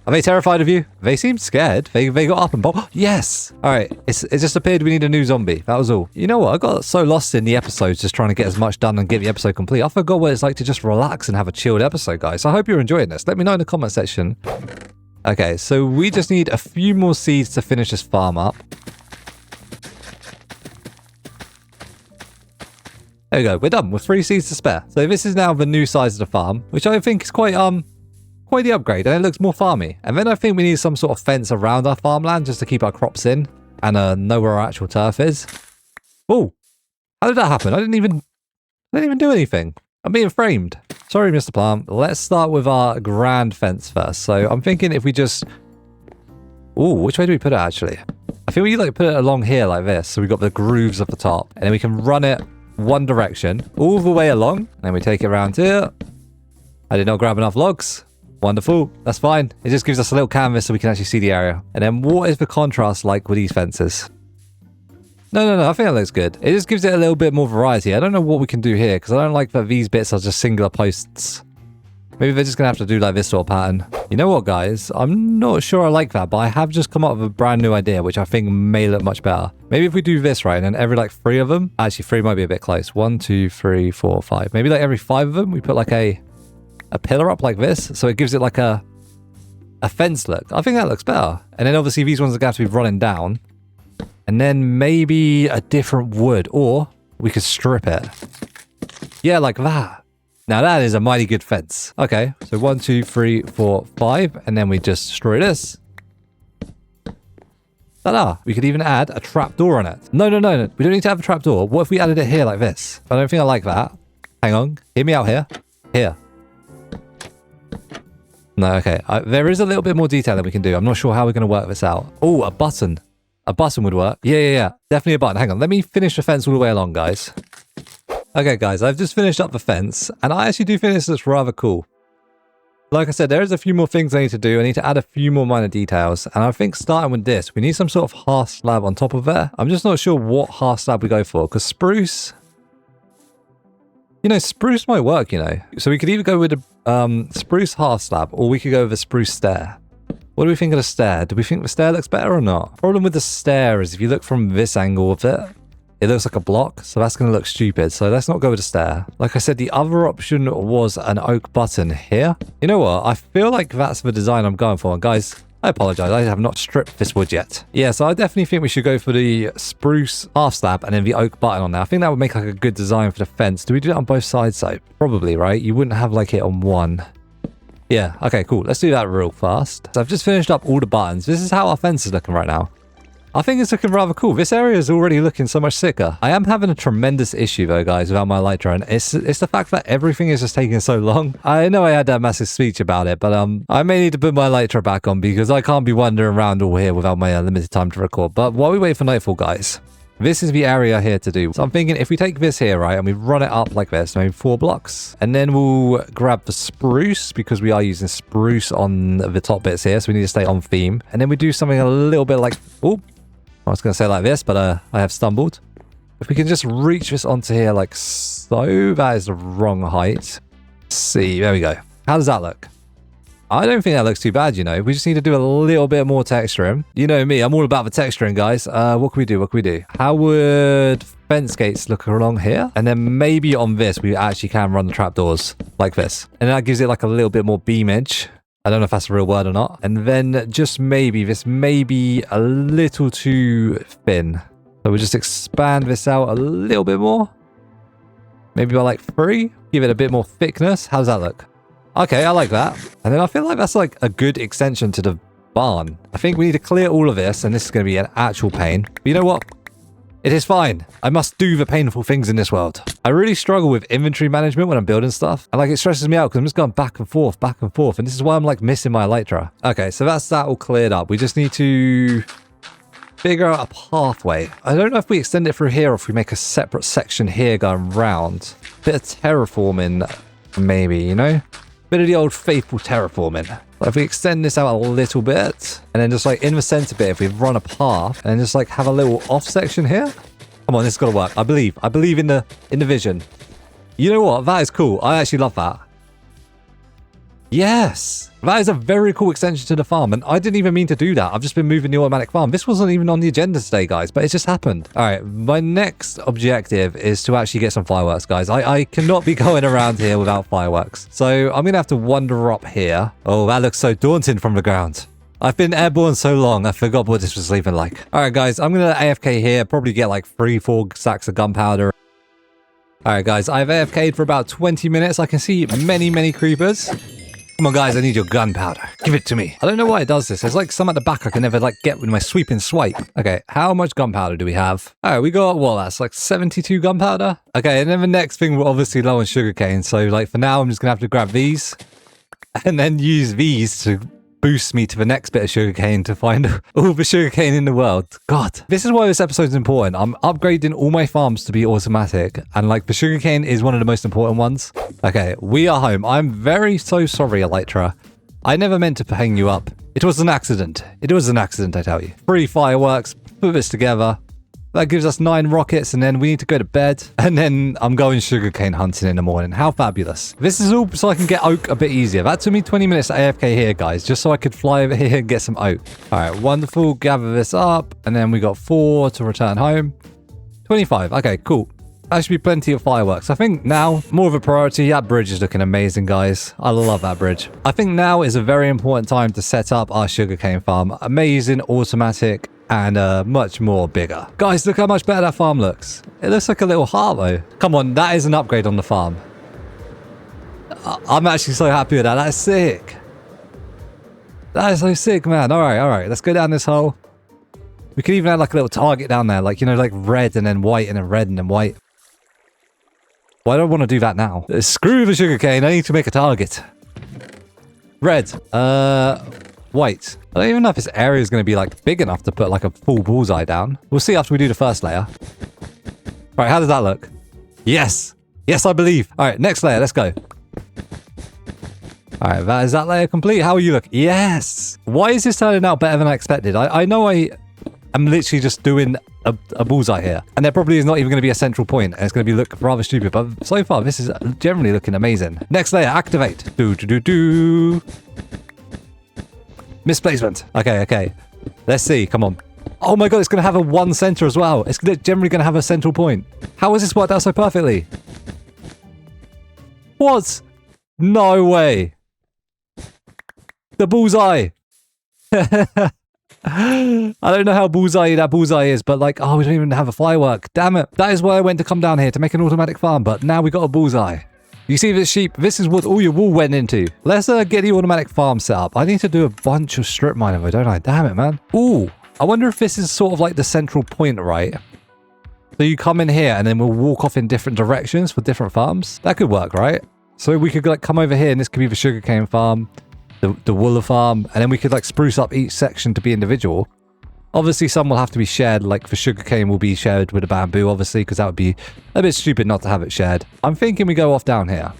Are they terrified of you? They seemed scared. They got up and yes! Alright, it just appeared we need a new zombie. That was all. You know what? I got so lost in the episodes just trying to get as much done and get the episode complete. I forgot what it's like to just relax and have a chilled episode, guys. So I hope you're enjoying this. Let me know in the comment section. Okay, so we just need a few more seeds to finish this farm up. There we go. We're done with 3 seeds to spare. So this is now the new size of the farm, which I think is quite the upgrade, and it looks more farmy. And then I think we need some sort of fence around our farmland just to keep our crops in and know where our actual turf is. Oh, how did that happen? I didn't even do anything. I'm being framed. Sorry, Mr. Plant. Let's start with our grand fence first. So I'm thinking if we just... Oh, which way do we put it actually? I think we like put it along here like this. So we've got the grooves at the top, and then we can run it one direction all the way along. And then we take it around here. I did not grab enough logs. Wonderful. That's fine. It just gives us a little canvas so we can actually see the area. And then what is the contrast like with these fences? No. I think that looks good. It just gives it a little bit more variety. I don't know what we can do here because I don't like that these bits are just singular posts. Maybe they're just going to have to do like this sort of pattern. You know what, guys? I'm not sure I like that, but I have just come up with a brand new idea, which I think may look much better. Maybe if we do this, right, and then every like 3 of them, actually 3 might be a bit close. 1, 2, 3, 4, 5. Maybe like every 5 of them, we put like a pillar up like this, so it gives it like a fence look. I think that looks better. And then obviously these ones are going to have to be running down. And then maybe a different wood, or we could strip it. Yeah, like that. Now that is a mighty good fence. Okay, so 1, 2, 3, 4, 5, and then we just destroy this. Ta-da! We could even add a trapdoor on it. No. We don't need to have a trapdoor. What if we added it here like this? I don't think I like that. Hang on. Hear me out here. Here. No, okay. There is a little bit more detail that we can do. I'm not sure how we're going to work this out. Oh, a button. A button would work. Yeah. Definitely a button. Hang on. Let me finish the fence all the way along, guys. Okay, guys. I've just finished up the fence, and I actually do think this looks rather cool. Like I said, there is a few more things I need to do. I need to add a few more minor details, and I think starting with this, we need some sort of hearth slab on top of it. I'm just not sure what hearth slab we go for, because spruce... You know, spruce might work, you know. So we could either go with a spruce hearth slab, or we could go with a spruce stair. What do we think of the stair? Do we think the stair looks better or not? Problem with the stair is if you look from this angle of it, it looks like a block, so that's going to look stupid. So let's not go with a stair. Like I said, the other option was an oak button here. You know what? I feel like that's the design I'm going for. And guys, I apologize. I have not stripped this wood yet. Yeah, so I definitely think we should go for the spruce half slab and then the oak button on there. I think that would make like a good design for the fence. Do we do it on both sides though? Probably, right? You wouldn't have like it on one. Yeah, okay, cool. Let's do that real fast. So I've just finished up all the buttons. This is how our fence is looking right now. I think it's looking rather cool. This area is already looking so much sicker. I am having a tremendous issue though, guys, without my elytra, and it's the fact that everything is just taking so long. I know I had that massive speech about it, but I may need to put my elytra back on because I can't be wandering around all here without my limited time to record. But while we wait for nightfall, guys, this is the area here to do. So I'm thinking if we take this here, right, and we run it up like this, maybe 4 blocks, and then we'll grab the spruce because we are using spruce on the top bits here, so we need to stay on theme. And then we do something a little bit like, oh, I was going to say like this, but I have stumbled. If we can just reach this onto here like so, that is the wrong height. Let's see, there we go. How does that look? I don't think that looks too bad, you know. We just need to do a little bit more texturing. You know me, I'm all about the texturing, guys. What can we do? What can we do? How would fence gates look along here? And then maybe on this, we actually can run the trapdoors like this. And that gives it like a little bit more beamage. I don't know if that's a real word or not. And then just maybe, this may be a little too thin. So we'll just expand this out a little bit more. Maybe by like 3. Give it a bit more thickness. How does that look? Okay, I like that. And then I feel like that's like a good extension to the barn. I think we need to clear all of this, and this is going to be an actual pain. But you know what? It is fine. I must do the painful things in this world. I really struggle with inventory management when I'm building stuff. And like it stresses me out because I'm just going back and forth. And this is why I'm like missing my elytra. Okay, so that's that all cleared up. We just need to figure out a pathway. I don't know if we extend it through here or if we make a separate section here going round. Bit of terraforming, maybe, you know? Bit of the old faithful terraforming. Like if we extend this out a little bit, and then just like in the center bit, if we run a path, and then just like have a little off section here. Come on, this has got to work. I believe in the vision. You know what? That is cool. I actually love that. Yes, that is a very cool extension to the farm, and I didn't even mean to do that. I've just been moving the automatic farm. This wasn't even on the agenda today, guys, but it just happened. All right, my next objective is to actually get some fireworks, guys. I cannot be going around here without fireworks. So I'm going to have to wander up here. Oh, that looks so daunting from the ground. I've been airborne so long, I forgot what this was even like. All right, guys, I'm going to AFK here, probably get like 3-4 sacks of gunpowder. All right, guys, I've AFK'd for about 20 minutes. I can see many creepers. Come on, guys, I need your gunpowder. Give it to me. I don't know why it does this. There's like some at the back I can never like get with my sweep and swipe. Okay, how much gunpowder do we have? All right, we got, well, that's like 72 gunpowder. Okay, and then the next thing we're obviously low on sugarcane. So like for now, I'm just going to have to grab these and then use these to boost me to the next bit of sugarcane to find all the sugarcane in the world. God, this is why this episode is important. I'm upgrading all my farms to be automatic, and like the sugarcane is one of the most important ones. Okay, we are home. I'm very so sorry, Elytra. I never meant to hang you up. It was an accident. It was an accident, I tell you. 3 fireworks, put this together. That gives us 9 rockets, and then we need to go to bed. And then I'm going sugarcane hunting in the morning. How fabulous. This is all so I can get oak a bit easier. That took me 20 minutes AFK here, guys, just so I could fly over here and get some oak. All right, wonderful. Gather this up. And then we got 4 to return home. 25. Okay, cool. That should be plenty of fireworks. I think now, more of a priority. That bridge is looking amazing, guys. I love that bridge. I think now is a very important time to set up our sugarcane farm. Amazing, automatic, and much more bigger. Guys, look how much better that farm looks. It looks like a little heart, though. Come on, that is an upgrade on the farm. I'm actually so happy with that. That is sick. That is so sick, man. All right. Let's go down this hole. We could even add like a little target down there. Like, you know, like red and then white and then red and then white. Well, I don't want to do that now. Screw the sugarcane. I need to make a target. Red. White. I don't even know if this area is going to be like big enough to put like a full bullseye down. We'll see after we do the first layer. Right, how does that look? Yes. Yes, I believe. All right, next layer. Let's go. All right, that is that layer complete. How are you look? Yes. Why is this turning out better than I expected? I know I'm literally just doing a bullseye here. And there probably is not even going to be a central point. And it's going to be look rather stupid. But so far, this is generally looking amazing. Next layer, activate. Misplacement. Okay. Let's see. Come on. Oh my god, it's going to have a 1 center as well. It's generally going to have a central point. How has this worked out so perfectly? What? No way. The bullseye. I don't know how bullseye that bullseye is, but like, oh, we don't even have a firework. Damn it. That is why I went to come down here to make an automatic farm, but now we got a bullseye. You see this sheep? This is what all your wool went into. Let's get the automatic farm set up. I need to do a bunch of strip mining though, don't I? Damn it, man. Ooh, I wonder if this is sort of like the central point, right? So you come in here and then we'll walk off in different directions for different farms. That could work, right? So we could like come over here and this could be the sugarcane farm, the wool farm, and then we could like spruce up each section to be individual. Obviously, some will have to be shared, like for sugarcane will be shared with the bamboo, obviously, because that would be a bit stupid not to have it shared. I'm thinking we go off down here.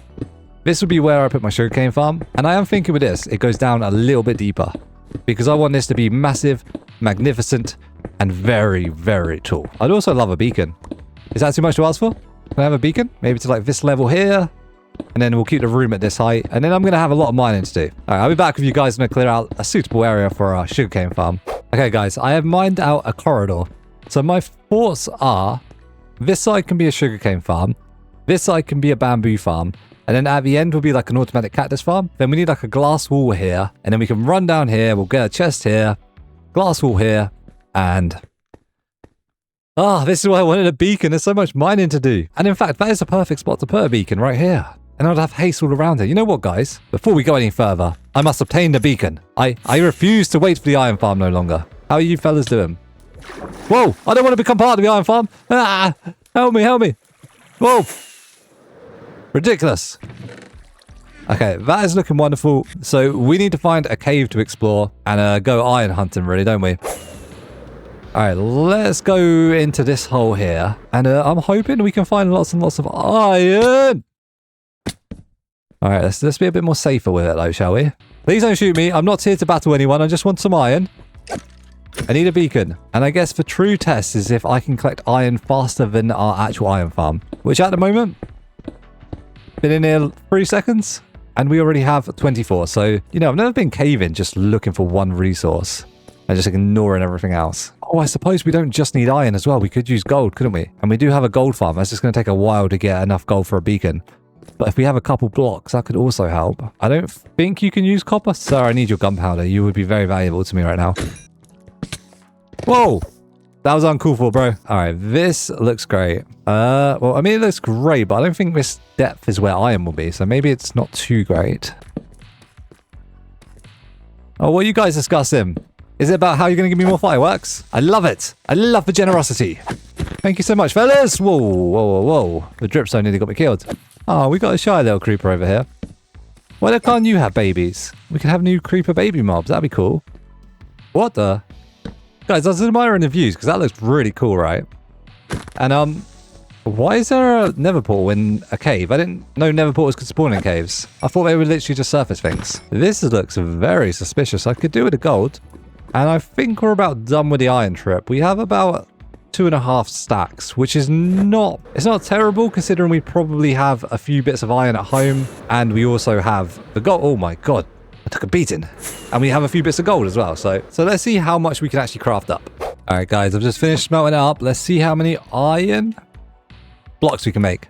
This would be where I put my sugarcane farm. And I am thinking with this, it goes down a little bit deeper. Because I want this to be massive, magnificent, and very, very tall. I'd also love a beacon. Is that too much to ask for? Can I have a beacon? Maybe to like this level here. And then we'll keep the room at this height. And then I'm going to have a lot of mining to do. All right, I'll be back with you guys and clear out a suitable area for our sugarcane farm. Okay, guys, I have mined out a corridor. So my thoughts are, this side can be a sugarcane farm. This side can be a bamboo farm. And then at the end will be like an automatic cactus farm. Then we need like a glass wall here. And then we can run down here. We'll get a chest here. Glass wall here. And... this is why I wanted a beacon. There's so much mining to do. And in fact, that is a perfect spot to put a beacon right here. And I'd have haste all around it. You know what, guys? Before we go any further, I must obtain the beacon. I refuse to wait for the iron farm no longer. How are you fellas doing? Whoa! I don't want to become part of the iron farm. Ah! Help me, help me. Whoa! Ridiculous. Okay, that is looking wonderful. So we need to find a cave to explore and go iron hunting, really, don't we? All right, let's go into this hole here. And I'm hoping we can find lots and lots of iron. All right, let's be a bit more safer with it, though, shall we? Please don't shoot me. I'm not here to battle anyone. I just want some iron. I need a beacon. And I guess the true test is if I can collect iron faster than our actual iron farm. Which at the moment... Been in here 3 seconds, and we already have 24. So, you know, I've never been caving just looking for one resource and just ignoring everything else. Oh, I suppose we don't just need iron as well. We could use gold, couldn't we? And we do have a gold farm. That's just going to take a while to get enough gold for a beacon. But if we have a couple blocks, that could also help. I don't think you can use copper. Sir, I need your gunpowder. You would be very valuable to me right now. Whoa! That was uncalled for, bro. All right, this looks great. Well, I mean, it looks great, but I don't think this depth is where iron will be, so maybe it's not too great. Oh, what are you guys discussing? Is it about how you're going to give me more fireworks? I love it. I love the generosity. Thank you so much, fellas. Whoa, whoa, whoa, whoa. The drip zone nearly got me killed. Oh, we got a shy little creeper over here. Why can't you have babies? We could have new creeper baby mobs. That'd be cool. What the... Guys, I was admiring the views because that looks really cool, right? And why is there a nether portal in a cave? I didn't know nether portals could spawn in caves. I thought they were literally just surface things. This looks very suspicious. I could do with the gold. And I think we're about done with the iron trip. We have about 2.5 stacks, which is not... It's not terrible considering we probably have a few bits of iron at home. And we also have the gold. Oh my god. I took a beating. And we have a few bits of gold as well. So let's see how much we can actually craft up. All right, guys, I've just finished smelting it up. Let's see how many iron blocks we can make.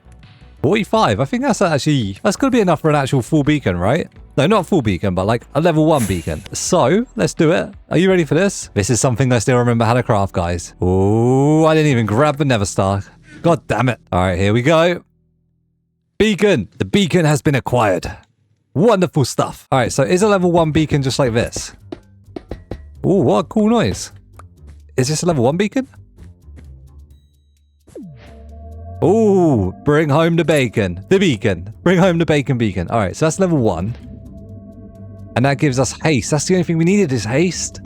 45. I think that's going to be enough for an actual full beacon, right? No, not full beacon, but like a level 1 beacon. So let's do it. Are you ready for this? This is something I still remember how to craft, guys. Oh, I didn't even grab the nether star. God damn it. All right, here we go. Beacon. The beacon has been acquired. Wonderful stuff. All right, so is a level 1 beacon just like this? Oh, what a cool noise. Is this a level 1 beacon? Oh, bring home the bacon. The beacon. Bring home the bacon beacon. All right, so that's level 1. And that gives us haste. That's the only thing we needed is haste.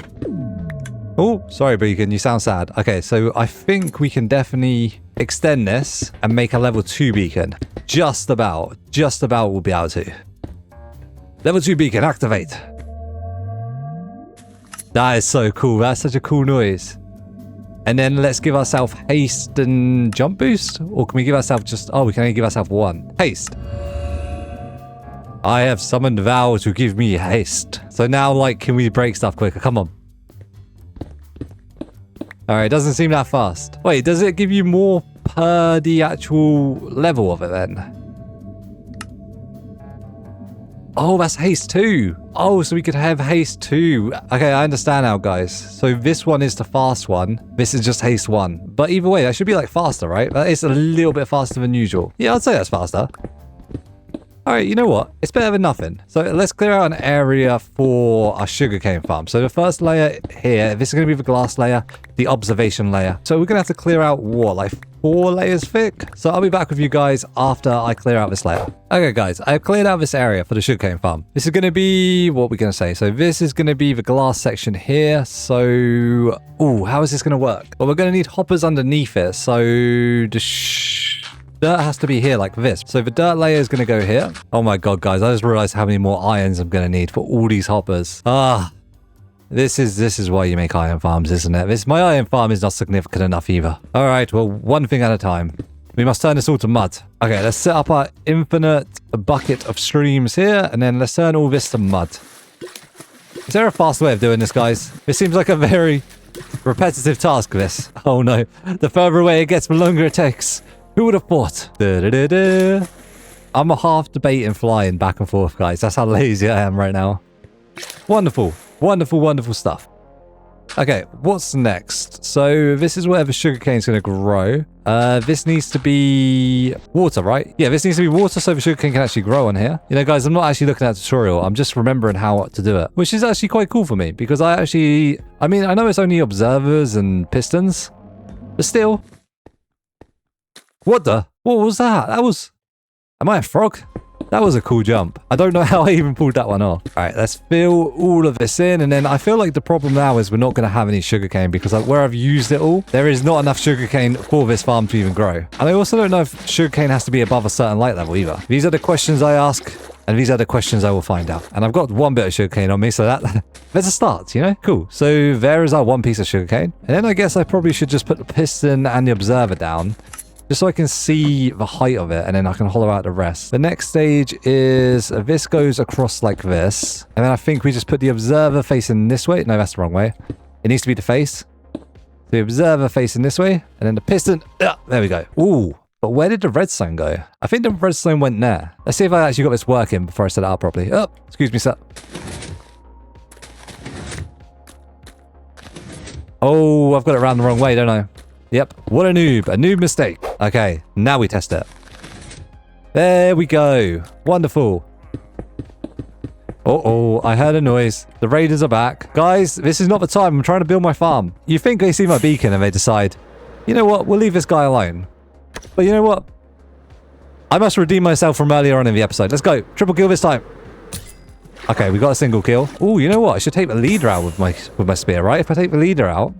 Oh, sorry, beacon. You sound sad. Okay, so I think we can definitely extend this and make a level 2 beacon. Just about we'll be able to. Level 2 beacon, activate. That is so cool. That's such a cool noise. And then let's give ourselves haste and jump boost. Or can we give ourselves just... Oh, we can only give ourselves 1. Haste. I have summoned Val to give me haste. So now, like, can we break stuff quicker? Come on. Alright, it doesn't seem that fast. Wait, does it give you more per the actual level of it then? Oh, that's haste 2. Oh, so we could have haste 2. Okay, I understand now, guys. So this one is the fast one. This is just haste 1. But either way, that should be like faster, right? That is a little bit faster than usual. Yeah, I'd say that's faster. All right, you know what? It's better than nothing. So let's clear out an area for our sugarcane farm. So the first layer here, this is going to be the glass layer, the observation layer. So we're going to have to clear out what, like 4 layers thick? So I'll be back with you guys after I clear out this layer. Okay, guys, I've cleared out this area for the sugarcane farm. This is going to be, what we're going to say? So this is going to be the glass section here. So, ooh, how is this going to work? Well, we're going to need hoppers underneath it. So dirt has to be here like this. So the dirt layer is going to go here. Oh my god, guys, I just realized how many more irons I'm going to need for all these hoppers. This is why you make iron farms, isn't it? My iron farm is not significant enough either. All right, well, one thing at a time. We must turn this all to mud. Okay, let's set up our infinite bucket of streams here, and then let's turn all this to mud. Is there a fast way of doing this, guys? It seems like a very repetitive task, this. Oh no, the further away it gets, the longer it takes. Who would have thought? I'm a half debating flying back and forth, guys. That's how lazy I am right now. Wonderful. Wonderful, wonderful stuff. Okay, what's next? So this is where the sugarcane is going to grow. This needs to be water, right? Yeah, this needs to be water so the sugarcane can actually grow on here. You know, guys, I'm not actually looking at a tutorial. I'm just remembering how to do it, which is actually quite cool for me because I mean, I know it's only observers and pistons, but still. What was that? Am I a frog? That was a cool jump. I don't know how I even pulled that one off. All right, let's fill all of this in. And then I feel like the problem now is we're not going to have any sugarcane because where I've used it all, there is not enough sugarcane for this farm to even grow. And I also don't know if sugarcane has to be above a certain light level either. These are the questions I ask. And these are the questions I will find out. And I've got 1 bit of sugarcane on me, so that's a start, you know? Cool. So there is our 1 piece of sugarcane. And then I guess I probably should just put the piston and the observer down, just so I can see the height of it, and then I can hollow out the rest. The next stage is this goes across like this, and then I think we just put the observer facing this way. No, that's the wrong way. It needs to be the face. The observer facing this way, and then the piston. There we go. Ooh, but where did the redstone go? I think the redstone went there. Let's see if I actually got this working before I set it up properly. Oh, excuse me, sir. Oh, I've got it around the wrong way, don't I? Yep, what a noob. A noob mistake. Okay, now we test it. There we go. Wonderful. Uh-oh, I heard a noise. The raiders are back. Guys, this is not the time. I'm trying to build my farm. You think they see my beacon and they decide, you know what, we'll leave this guy alone. But you know what? I must redeem myself from earlier on in the episode. Let's go. Triple kill this time. Okay, we got a single kill. Oh, you know what? I should take the leader out with my spear, right? If I take the leader out,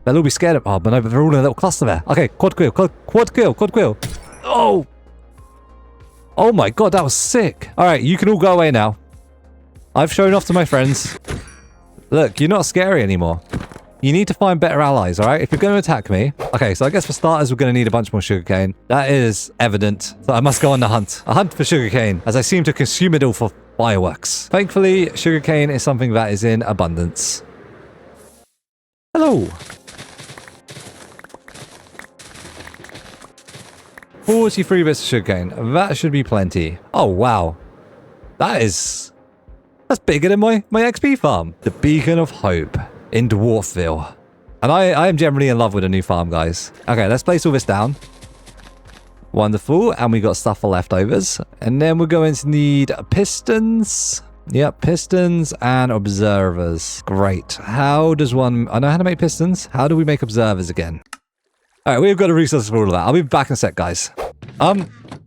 they'll all be scared of... Oh, but no, but they're all in a little cluster there. Okay, quad kill, quad kill. Oh! Oh my god, that was sick. Alright, you can all go away now. I've shown off to my friends. Look, you're not scary anymore. You need to find better allies, alright? If you're going to attack me... Okay, so I guess for starters, we're going to need a bunch more sugarcane. That is evident. So I must go on the hunt. A hunt for sugarcane, as I seem to consume it all for fireworks. Thankfully, sugarcane is something that is in abundance. Hello. 43 bits of sugarcane. That should be plenty. Oh, wow. That's bigger than my XP farm. The Beacon of Hope in Dwarfville. And I am generally in love with a new farm, guys. Okay, let's place all this down. Wonderful. And we got stuff for leftovers. And then we're going to need pistons. Yep, pistons and observers. Great. How does one... I know how to make pistons. How do we make observers again? Alright, we've got a resource for all of that. I'll be back in a sec, guys. I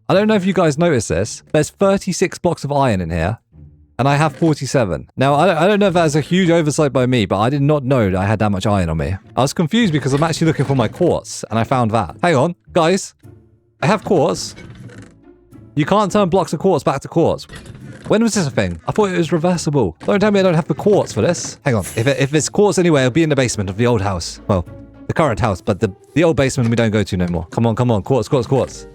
don't know if you guys noticed this. There's 36 blocks of iron in here. And I have 47. Now, I don't know if that's a huge oversight by me, but I did not know that I had that much iron on me. I was confused because I'm actually looking for my quartz, and I found that. Hang on, guys. I have quartz. You can't turn blocks of quartz back to quartz. When was this a thing? I thought it was reversible. Don't tell me I don't have the quartz for this. Hang on. If it's quartz anyway, it'll be in the basement of the old house. Well, the current house, but the old basement we don't go to no more. Come on. Quartz.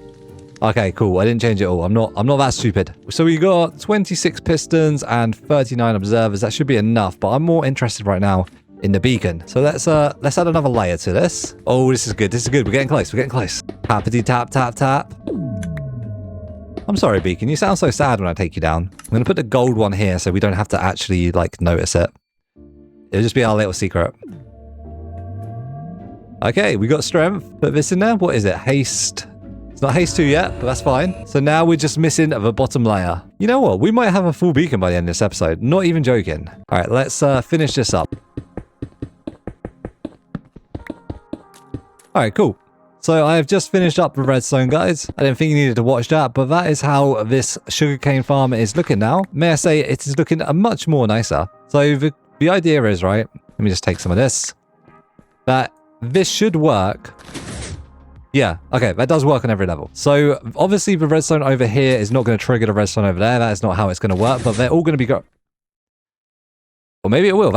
Okay, cool. I didn't change it all. I'm not that stupid. So we got 26 pistons and 39 observers. That should be enough, but I'm more interested right now in the beacon. So let's add another layer to this. Oh, this is good. We're getting close. Tappity tap tap tap. I'm sorry, beacon. You sound so sad when I take you down. I'm going to put the gold one here so we don't have to actually like notice it. It'll just be our little secret. Okay, we got strength. Put this in there. What is it? Haste. It's not Haste 2 yet, but that's fine. So now we're just missing the bottom layer. You know what? We might have a full beacon by the end of this episode. Not even joking. All right, let's finish this up. All right, cool. So I have just finished up the redstone, guys. I didn't think you needed to watch that, but that is how this sugarcane farm is looking now. May I say it is looking much more nicer. So the idea is, right, let me just take some of this, that this should work. Yeah, okay, that does work on every level. So obviously the redstone over here is not going to trigger the redstone over there. That is not how it's going to work, but they're all going to be Or maybe it will.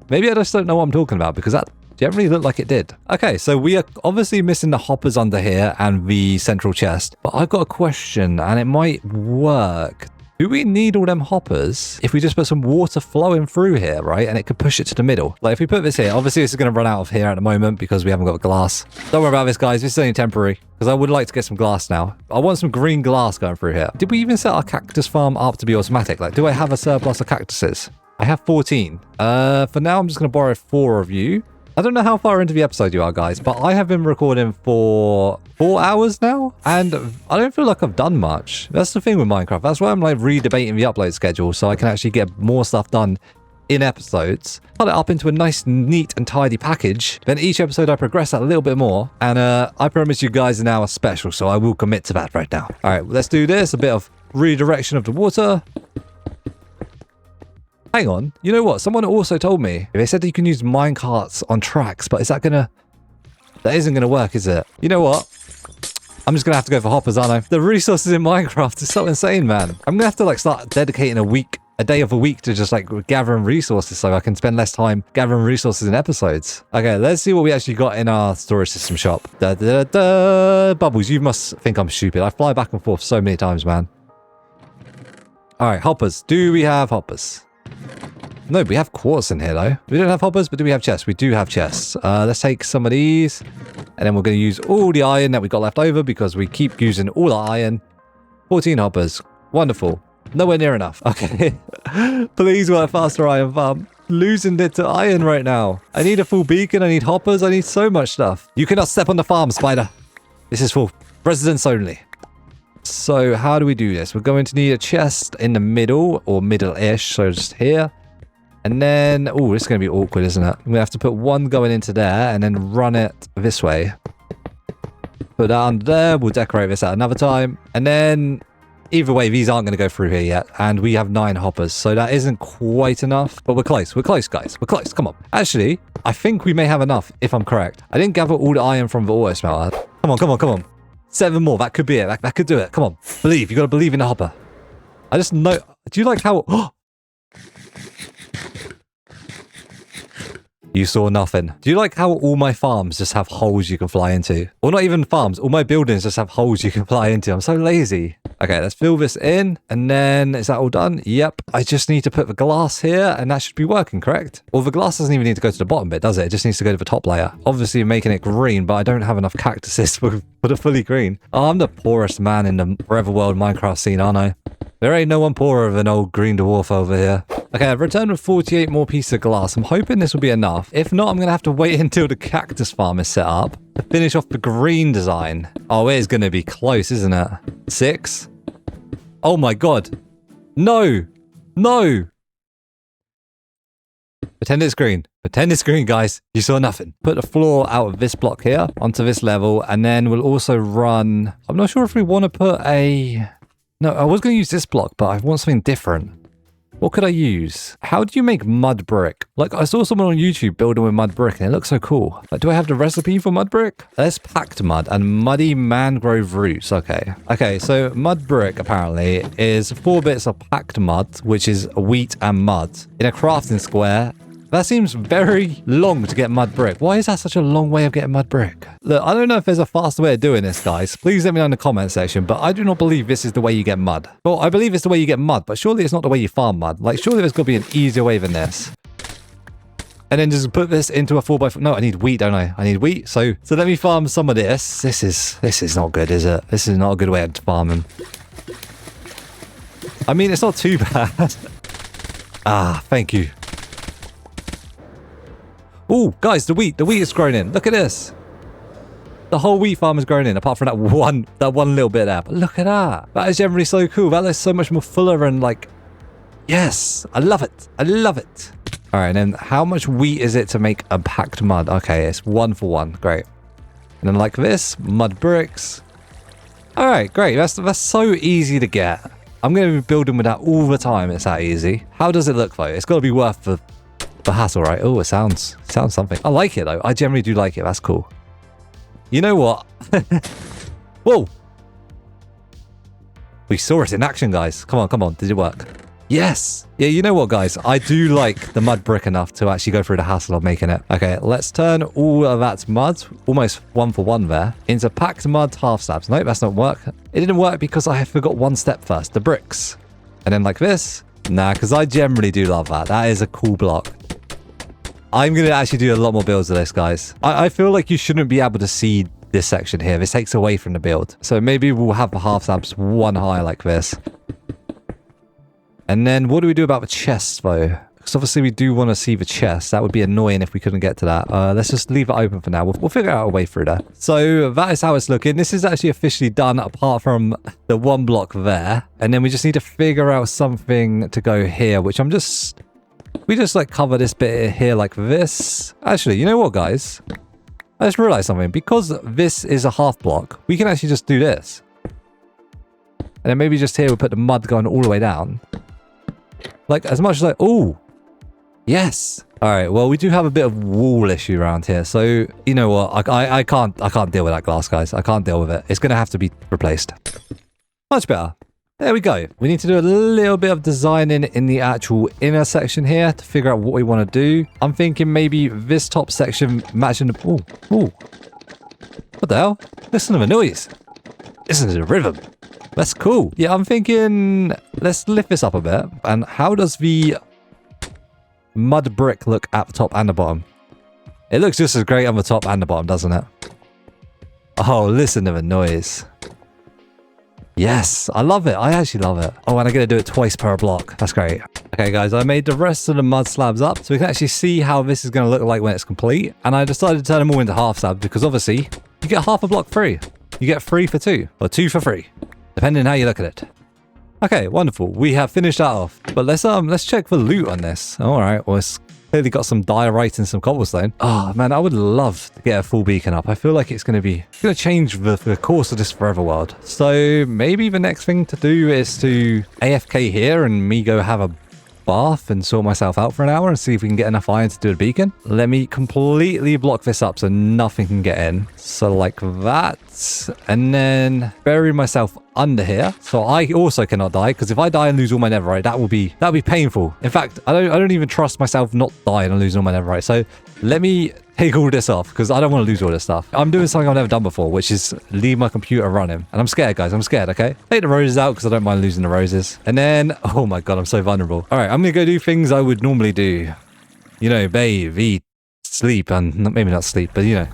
Maybe I just don't know what I'm talking about because that generally looked like it did. Okay, so we are obviously missing the hoppers under here and the central chest. But I've got a question and it might work. Do we need all them hoppers if we just put some water flowing through here, right? And it could push it to the middle. Like if we put this here, obviously this is going to run out of here at the moment because we haven't got glass. Don't worry about this, guys. This is only temporary because I would like to get some glass now. I want some green glass going through here. Did we even set our cactus farm up to be automatic? Like, do I have a surplus of cactuses? I have 14. For now, I'm just going to borrow 4 of you. I don't know how far into the episode you are, guys, but I have been recording for 4 hours now, and I don't feel like I've done much. That's the thing with Minecraft. That's why I'm like redebating the upload schedule so I can actually get more stuff done in episodes, cut it up into a nice, neat, and tidy package. Then each episode I progress that a little bit more, and I promise you guys an hour special, so I will commit to that right now. All right, let's do this. A bit of redirection of the water. Hang on, you know what? Someone also told me, they said that you can use minecarts on tracks, but is that gonna... That isn't gonna work, is it? You know what? I'm just gonna have to go for hoppers, aren't I? The resources in Minecraft is so insane, man. I'm gonna have to like start dedicating a day of a week to just like gathering resources so I can spend less time gathering resources in episodes. Okay, let's see what we actually got in our storage system shop. Bubbles, you must think I'm stupid. I fly back and forth so many times, man. All right, hoppers. Do we have hoppers? No, we have quartz in here though. We don't have hoppers, but do we have chests? We do have chests. Let's take some of these, and then we're going to use all the iron that we got left over because we keep using all our iron. 14 hoppers. Wonderful. Nowhere near enough. Okay. Please work faster, iron farm. Losing it to iron right now. I need a full beacon. I need hoppers. I need so much stuff. You cannot step on the farm, spider. This is for residents only. So how do we do this? We're going to need a chest in the middle or middle-ish. So just here. And then, oh, this is going to be awkward, isn't it? We have to put one going into there and then run it this way. Put that under there. We'll decorate this at another time. And then, either way, these aren't going to go through here yet. And we have 9 hoppers. So that isn't quite enough. But we're close. We're close, guys. We're close. Come on. Actually, I think we may have enough, if I'm correct. I didn't gather all the iron from the auto smelter. Come on, come on, come on. 7 more. That could be it. That could do it. Come on. Believe. You got to believe in the hopper. I just know. Do you like how... You saw nothing. Do you like how all my farms just have holes you can fly into? Or not even farms. All my buildings just have holes you can fly into. I'm so lazy. Okay, let's fill this in. And then, is that all done? Yep. I just need to put the glass here and that should be working, correct? Well, the glass doesn't even need to go to the bottom bit, does it? It just needs to go to the top layer. Obviously, making it green, but I don't have enough cactuses for the fully green. Oh, I'm the poorest man in the Forever World Minecraft scene, aren't I? There ain't no one poorer than old green dwarf over here. Okay, I've returned with 48 more pieces of glass. I'm hoping this will be enough. If not, I'm going to have to wait until the cactus farm is set up to finish off the green design. Oh, it is going to be close, isn't it? 6? Oh my god. No! No! Pretend it's green. Pretend it's green, guys. You saw nothing. Put the floor out of this block here onto this level, and then we'll also run... I'm not sure if we want to put a... No, I was going to use this block, but I want something different. What could I use? How do you make mud brick? Like, I saw someone on YouTube building with mud brick, and it looks so cool. Like, do I have the recipe for mud brick? There's packed mud and muddy mangrove roots. Okay. Okay, so mud brick, apparently, is 4 bits of packed mud, which is wheat and mud, in a crafting square. That seems very long to get mud brick. Why is that such a long way of getting mud brick? Look, I don't know if there's a faster way of doing this, guys. Please let me know in the comment section, but I do not believe this is the way you get mud. Well, I believe it's the way you get mud, but surely it's not the way you farm mud. Like, surely there's got to be an easier way than this. And then just put this into a 4x4. No, I need wheat, don't I? I need wheat. So let me farm some of this. This is not good, is it? This is not a good way of farming. I mean, it's not too bad. Ah, thank you. Oh, guys, the wheat is grown in. Look at this. The whole wheat farm has grown in, apart from that one little bit there. But look at that. That is generally so cool. That is so much more fuller and like, yes, I love it. I love it. All right, and then how much wheat is it to make a packed mud? Okay, it's 1 for 1. Great. And then like this, mud bricks. All right, great. That's so easy to get. I'm going to be building with that all the time. It's that easy. How does it look though? It's got to be worth the hassle, right? Oh, it sounds something. I like it though. I generally do like it. That's cool. You know what? Whoa. We saw it in action, guys. Come on. Did it work? Yes. Yeah, you know what, guys? I do like the mud brick enough to actually go through the hassle of making it. Okay, let's turn all of that mud, almost 1 for 1 there, into packed mud half slabs. Nope, that's not work. It didn't work because I forgot one step first, the bricks. And then like this. Nah, because I generally do love that. That is a cool block. I'm going to actually do a lot more builds of this, guys. I feel like you shouldn't be able to see this section here. This takes away from the build. So maybe we'll have the half slabs 1 high like this. And then what do we do about the chests, though? Because obviously we do want to see the chest. That would be annoying if we couldn't get to that. Let's just leave it open for now. We'll figure out a way through there. So that is how it's looking. This is actually officially done apart from the 1 block there. And then we just need to figure out something to go here, which we just like cover this bit here like this. Actually, you know what, guys? I just realized something. Because this is a half block, we can actually just do this. And then maybe just here we'll put the mud going all the way down. Like, as much as like, oh, yes. All right, well, we do have a bit of wall issue around here. So, you know what? I can't deal with that glass, guys. I can't deal with it. It's going to have to be replaced. Much better. There we go. We need to do a little bit of designing in the actual inner section here to figure out what we want to do. I'm thinking maybe this top section matching the... Oh. What the hell? Listen to the noise. Listen to the rhythm. That's cool. Yeah, I'm thinking let's lift this up a bit. And how does the mud brick look at the top and the bottom? It looks just as great on the top and the bottom, doesn't it? Oh, listen to the noise. Yes, I love it. I actually love it. Oh, and I'm going to do it twice per block. That's great. Okay, guys, I made the rest of the mud slabs up so we can actually see how this is going to look like when it's complete. And I decided to turn them all into half slabs because obviously you get half a block free. You get 3 for 2 or 2 for 3. Depending on how you look at it. Okay, wonderful. We have finished that off. But let's check for loot on this. All right. Well, it's clearly got some diorite and some cobblestone. Oh man, I would love to get a full beacon up. I feel like it's going to change the course of this forever world. So maybe the next thing to do is to AFK here and me go have a bath and sort myself out for an hour and see if we can get enough iron to do a beacon. Let me completely block this up so nothing can get in. So like that. And then bury myself under here so I also cannot die, because if I die and lose all my netherite, that would be painful. In fact, I don't even trust myself not dying and losing all my netherite. So let me take all this off because I don't want to lose all this stuff. I'm doing something I've never done before, which is leave my computer running. And I'm scared, guys. I'm scared, okay? Take the roses out because I don't mind losing the roses. And then, oh my God, I'm so vulnerable. All right, I'm going to go do things I would normally do. You know, bathe, eat, sleep, and maybe not sleep, but you know.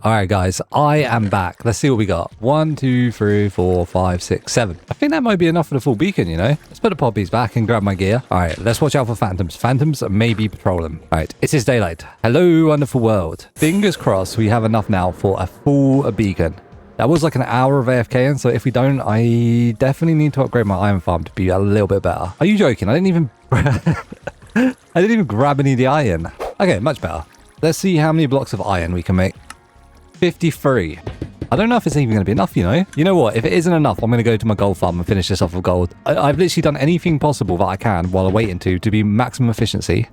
All right, guys, I am back. Let's see what we got. 1, 2, 3, 4, 5, 6, 7. I think that might be enough for the full beacon, you know? Let's put the poppies back and grab my gear. All right, let's watch out for phantoms. Phantoms may be patrolling. All right, it is daylight. Hello, wonderful world. Fingers crossed we have enough now for a full beacon. That was like an hour of AFKing, so if we don't, I definitely need to upgrade my iron farm to be a little bit better. Are you joking? I didn't even grab any of the iron. Okay, much better. Let's see how many blocks of iron we can make. 53. I don't know if it's even going to be enough, you know? You know what? If it isn't enough, I'm going to go to my gold farm and finish this off with gold. I've literally done anything possible that I can while waiting to be maximum efficiency.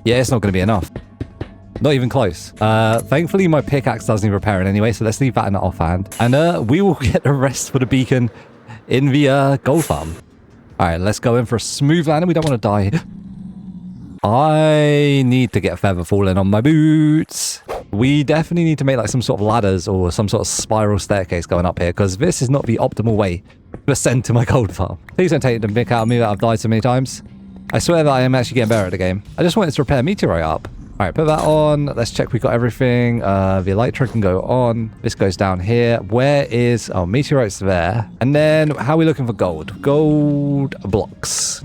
Yeah, it's not going to be enough. Not even close. Thankfully, my pickaxe does need repairing anyway, so let's leave that in the offhand. And we will get the rest for the beacon in the gold farm. All right, let's go in for a smooth landing. We don't want to die. I need to get feather falling on my boots. We definitely need to make like some sort of ladders or some sort of spiral staircase going up here, because this is not the optimal way to ascend to my gold farm. Please don't take the mick out of me that I've died so many times. I swear that I am actually getting better at the game. I just wanted to repair meteorite up. All right, put that on. Let's check we got everything. The elytra can go on. This goes down here. Where is... Oh, meteorite's there. And then how are we looking for gold? Gold blocks.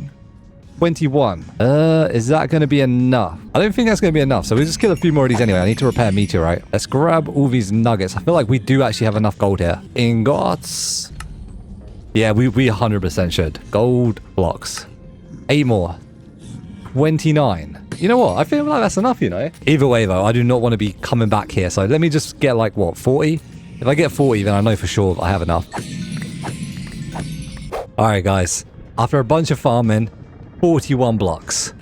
21. Is that going to be enough? I don't think that's going to be enough. So we'll just kill a few more of these anyway. I need to repair meteorite. Let's grab all these nuggets. I feel like we do actually have enough gold here. Ingots. Yeah, we 100% should. Gold blocks. 8 more. 29. You know what? I feel like that's enough, you know? Either way, though, I do not want to be coming back here. So let me just get like, what, 40? If I get 40, then I know for sure I have enough. All right, guys. After a bunch of farming, 41 blocks.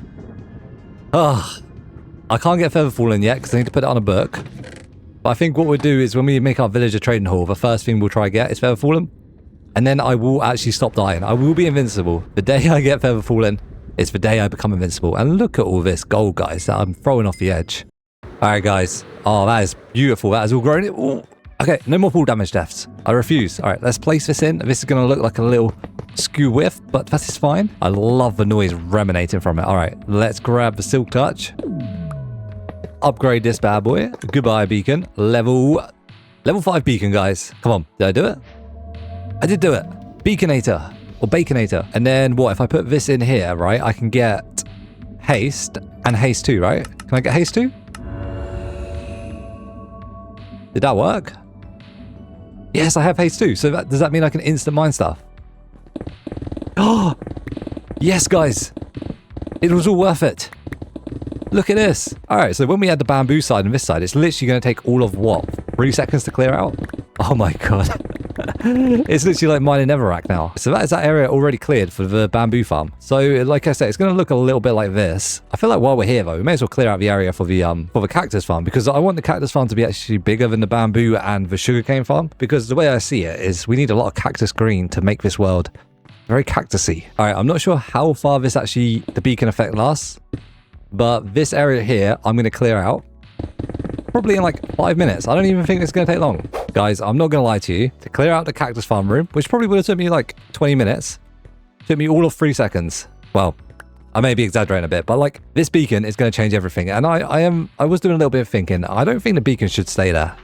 Ugh. I can't get Feather Fallen yet because I need to put it on a book. But I think what we'll do is when we make our villager trading hall, the first thing we'll try to get is Feather Fallen. And then I will actually stop dying. I will be invincible. The day I get Feather Fallen is the day I become invincible. And look at all this gold, guys, that I'm throwing off the edge. All right, guys. Oh, that is beautiful. That is all grown. Ooh. Okay, no more full damage deaths. I refuse. All right, let's place this in. This is going to look like a little skew whiff, but that is fine. I love the noise emanating from it. All right, let's grab the Silk Touch. Upgrade this bad boy. Goodbye, beacon. Level 5 beacon, guys. Come on. Did I do it? I did do it. Beaconator or Baconator. And then what? If I put this in here, right, I can get Haste and Haste 2, right? Can I get Haste 2? Did that work? Yes, I have Haste 2. So does that mean I can instant mine stuff? Oh, yes, guys. It was all worth it. Look at this. All right, so when we add the bamboo side and this side, it's literally going to take all of what? 3 seconds to clear out? Oh my god. It's literally like mining Netherrack now. So that is that area already cleared for the bamboo farm. So like I said, it's going to look a little bit like this. I feel like while we're here though, we may as well clear out the area for the cactus farm, because I want the cactus farm to be actually bigger than the bamboo and the sugarcane farm, because the way I see it is we need a lot of cactus green to make this world very cactusy. All right, I'm not sure how far this actually, the beacon effect lasts, but this area here, I'm going to clear out probably in like 5 minutes. I don't even think it's going to take long. Guys, I'm not going to lie to you. To clear out the cactus farm room, which probably would have took me like 20 minutes, took me all of 3 seconds. Well, I may be exaggerating a bit, but like this beacon is going to change everything. And I was doing a little bit of thinking. I don't think the beacon should stay there.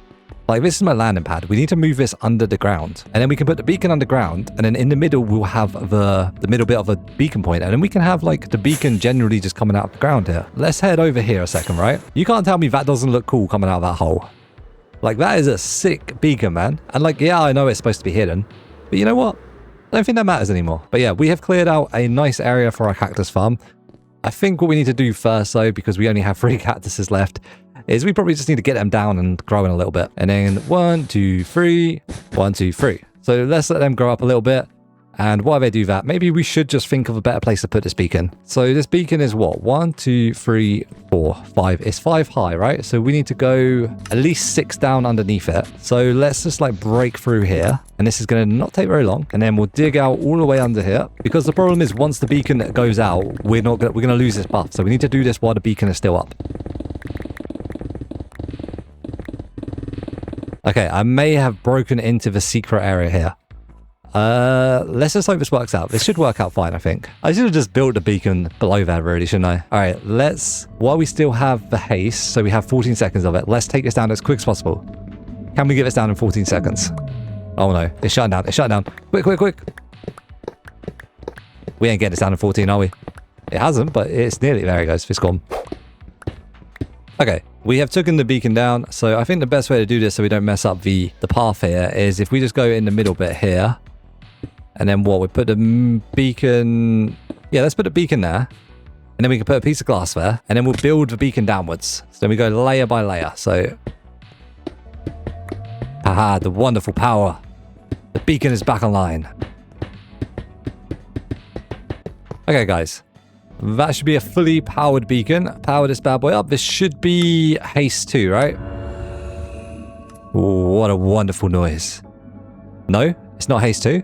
Like, this is my landing pad. We need to move this under the ground. And then we can put the beacon underground. And then in the middle, we'll have the middle bit of a beacon point. And then we can have, like, the beacon generally just coming out of the ground here. Let's head over here a second, right? You can't tell me that doesn't look cool coming out of that hole. Like, that is a sick beacon, man. And, like, yeah, I know it's supposed to be hidden. But you know what? I don't think that matters anymore. But yeah, we have cleared out a nice area for our cactus farm. I think what we need to do first, though, because we only have 3 cactuses left, is we probably just need to get them down and growing a little bit. And then 1, 2, 3, 1, 2, 3. So let's let them grow up a little bit. And while they do that, maybe we should just think of a better place to put this beacon. So this beacon is what? 1, 2, 3, 4, 5. It's 5 high, right? So we need to go at least 6 down underneath it. So let's just like break through here. And this is going to not take very long. And then we'll dig out all the way under here. Because the problem is once the beacon goes out, we're going to lose this buff. So we need to do this while the beacon is still up. Okay, I may have broken into the secret area here. Let's just hope this works out. This should work out fine, I think. I should have just built the beacon below that, really, shouldn't I? All right, while we still have the haste, so we have 14 seconds of it, let's take this down as quick as possible. Can we get this down in 14 seconds? Oh no, it's shutting down, it's shutting down. Quick, quick, quick. We ain't getting this down in 14, are we? It hasn't, but it's nearly, there it goes, it's gone. Okay, we have taken the beacon down, so I think the best way to do this so we don't mess up the path here is if we just go in the middle bit here, and then what, we put the beacon, yeah, let's put the beacon there, and then we can put a piece of glass there, and then we'll build the beacon downwards. So then we go layer by layer, so, haha, the wonderful power. The beacon is back online. Okay, guys. That should be a fully powered beacon. Power this bad boy up. This should be Haste 2, right? Ooh, what a wonderful noise. No, it's not Haste 2.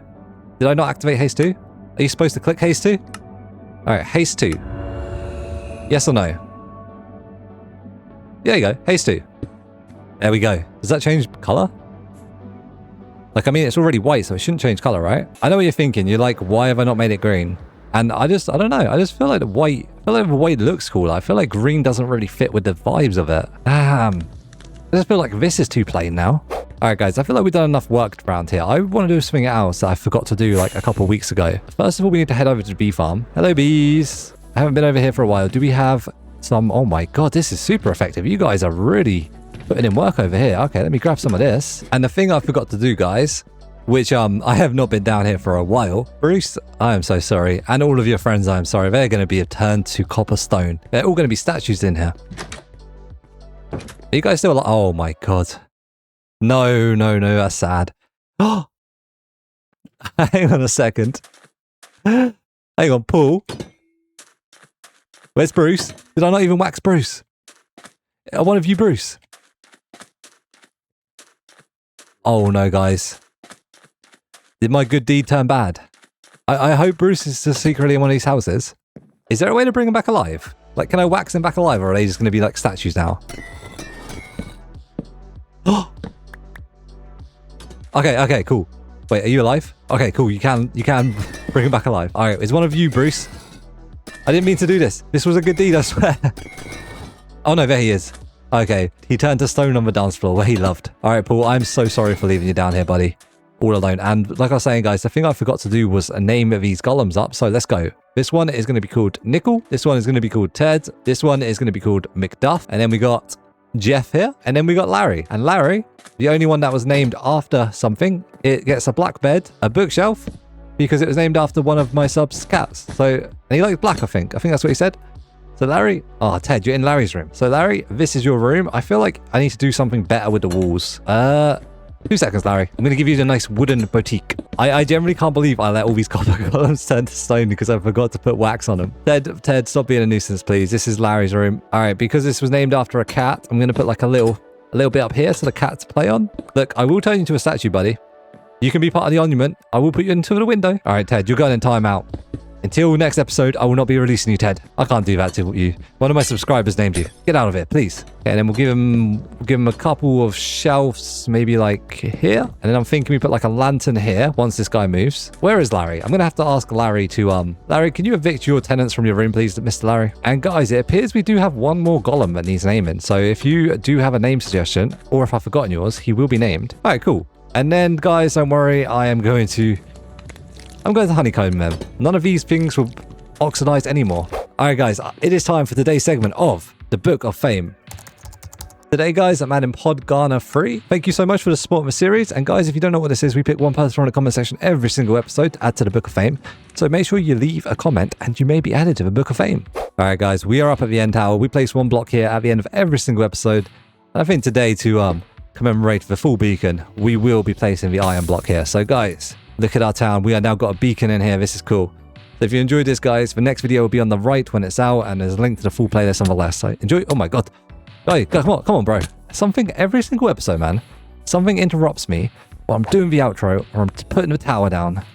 Did I not activate Haste 2? Are you supposed to click Haste 2? Alright, Haste 2. Yes or no? There you go, Haste 2. There we go. Does that change color? Like, I mean, it's already white, so it shouldn't change color, right? I know what you're thinking. You're like, why have I not made it green? And I don't know. I just feel like the white looks cool. I feel like green doesn't really fit with the vibes of it. Damn. I just feel like this is too plain now. All right, guys, I feel like we've done enough work around here. I want to do something else that I forgot to do like a couple of weeks ago. First of all, we need to head over to the bee farm. Hello, bees. I haven't been over here for a while. Do we have some... Oh my god, this is super effective. You guys are really putting in work over here. Okay, let me grab some of this. And the thing I forgot to do, guys, which I have not been down here for a while. Bruce, I am so sorry. And all of your friends, I am sorry. They're going to be turned to copper stone. They're all going to be statues in here. Are you guys still like... Oh my god. No, no, no, that's sad. Oh! Hang on a second. Hang on, Paul. Where's Bruce? Did I not even wax Bruce? One of you, Bruce? Oh no, guys. Did my good deed turn bad? I hope Bruce is just secretly in one of these houses. Is there a way to bring him back alive? Like, can I wax him back alive, or are they just going to be like statues now? Oh! Okay, okay, cool. Wait, are you alive? Okay, cool. You can bring him back alive. All right, is one of you, Bruce? I didn't mean to do this. This was a good deed, I swear. Oh no, there he is. Okay, he turned to stone on the dance floor where he loved. All right, Paul, I'm so sorry for leaving you down here, buddy. All alone. And like I was saying, guys, the thing I forgot to do was name these golems up. So let's go. This one is going to be called Nickel. This one is going to be called Ted. This one is going to be called McDuff. And then we got Jeff here. And then we got Larry. And Larry, the only one that was named after something, it gets a black bed, a bookshelf, because it was named after one of my sub's cats. So, and he likes black, I think. I think that's what he said. So Larry, oh, Ted, you're in Larry's room. So Larry, this is your room. I feel like I need to do something better with the walls. 2 seconds, Larry. I'm going to give you the nice wooden boutique. I generally can't believe I let all these copper columns turn to stone because I forgot to put wax on them. Ted, stop being a nuisance, please. This is Larry's room. All right, because this was named after a cat, I'm going to put like a little bit up here so the cat to play on. Look, I will turn you into a statue, buddy. You can be part of the monument. I will put you into the window. All right, Ted, you're going in timeout. Until next episode, I will not be releasing you, Ted. I can't do that to you. One of my subscribers named you. Get out of here, please. Okay, and then we'll give him a couple of shelves, maybe like here. And then I'm thinking we put like a lantern here once this guy moves. Where is Larry? I'm going to have to ask Larry to, Larry, can you evict your tenants from your room, please, Mr. Larry? And guys, it appears we do have one more golem that needs naming. So if you do have a name suggestion, or if I've forgotten yours, he will be named. All right, cool. And then, guys, don't worry. I'm going to honeycomb them. None of these things will oxidize anymore. All right, guys, it is time for today's segment of the Book of Fame. Today, guys, I'm adding Pod Garner 3. Thank you so much for the support of the series. And guys, if you don't know what this is, we pick one person from the comment section every single episode to add to the Book of Fame. So make sure you leave a comment and you may be added to the Book of Fame. All right, guys, we are up at the end tower. We place one block here at the end of every single episode. And I think today, to commemorate the full beacon, we will be placing the iron block here. So, guys, look at our town. We are now got a beacon in here. This is cool. So if you enjoyed this, guys, the next video will be on the right when it's out, and there's a link to the full playlist on the left. So enjoy. Oh my god. Hey, come on, bro. Something every single episode, man. Something interrupts me while I'm doing the outro or I'm putting the tower down.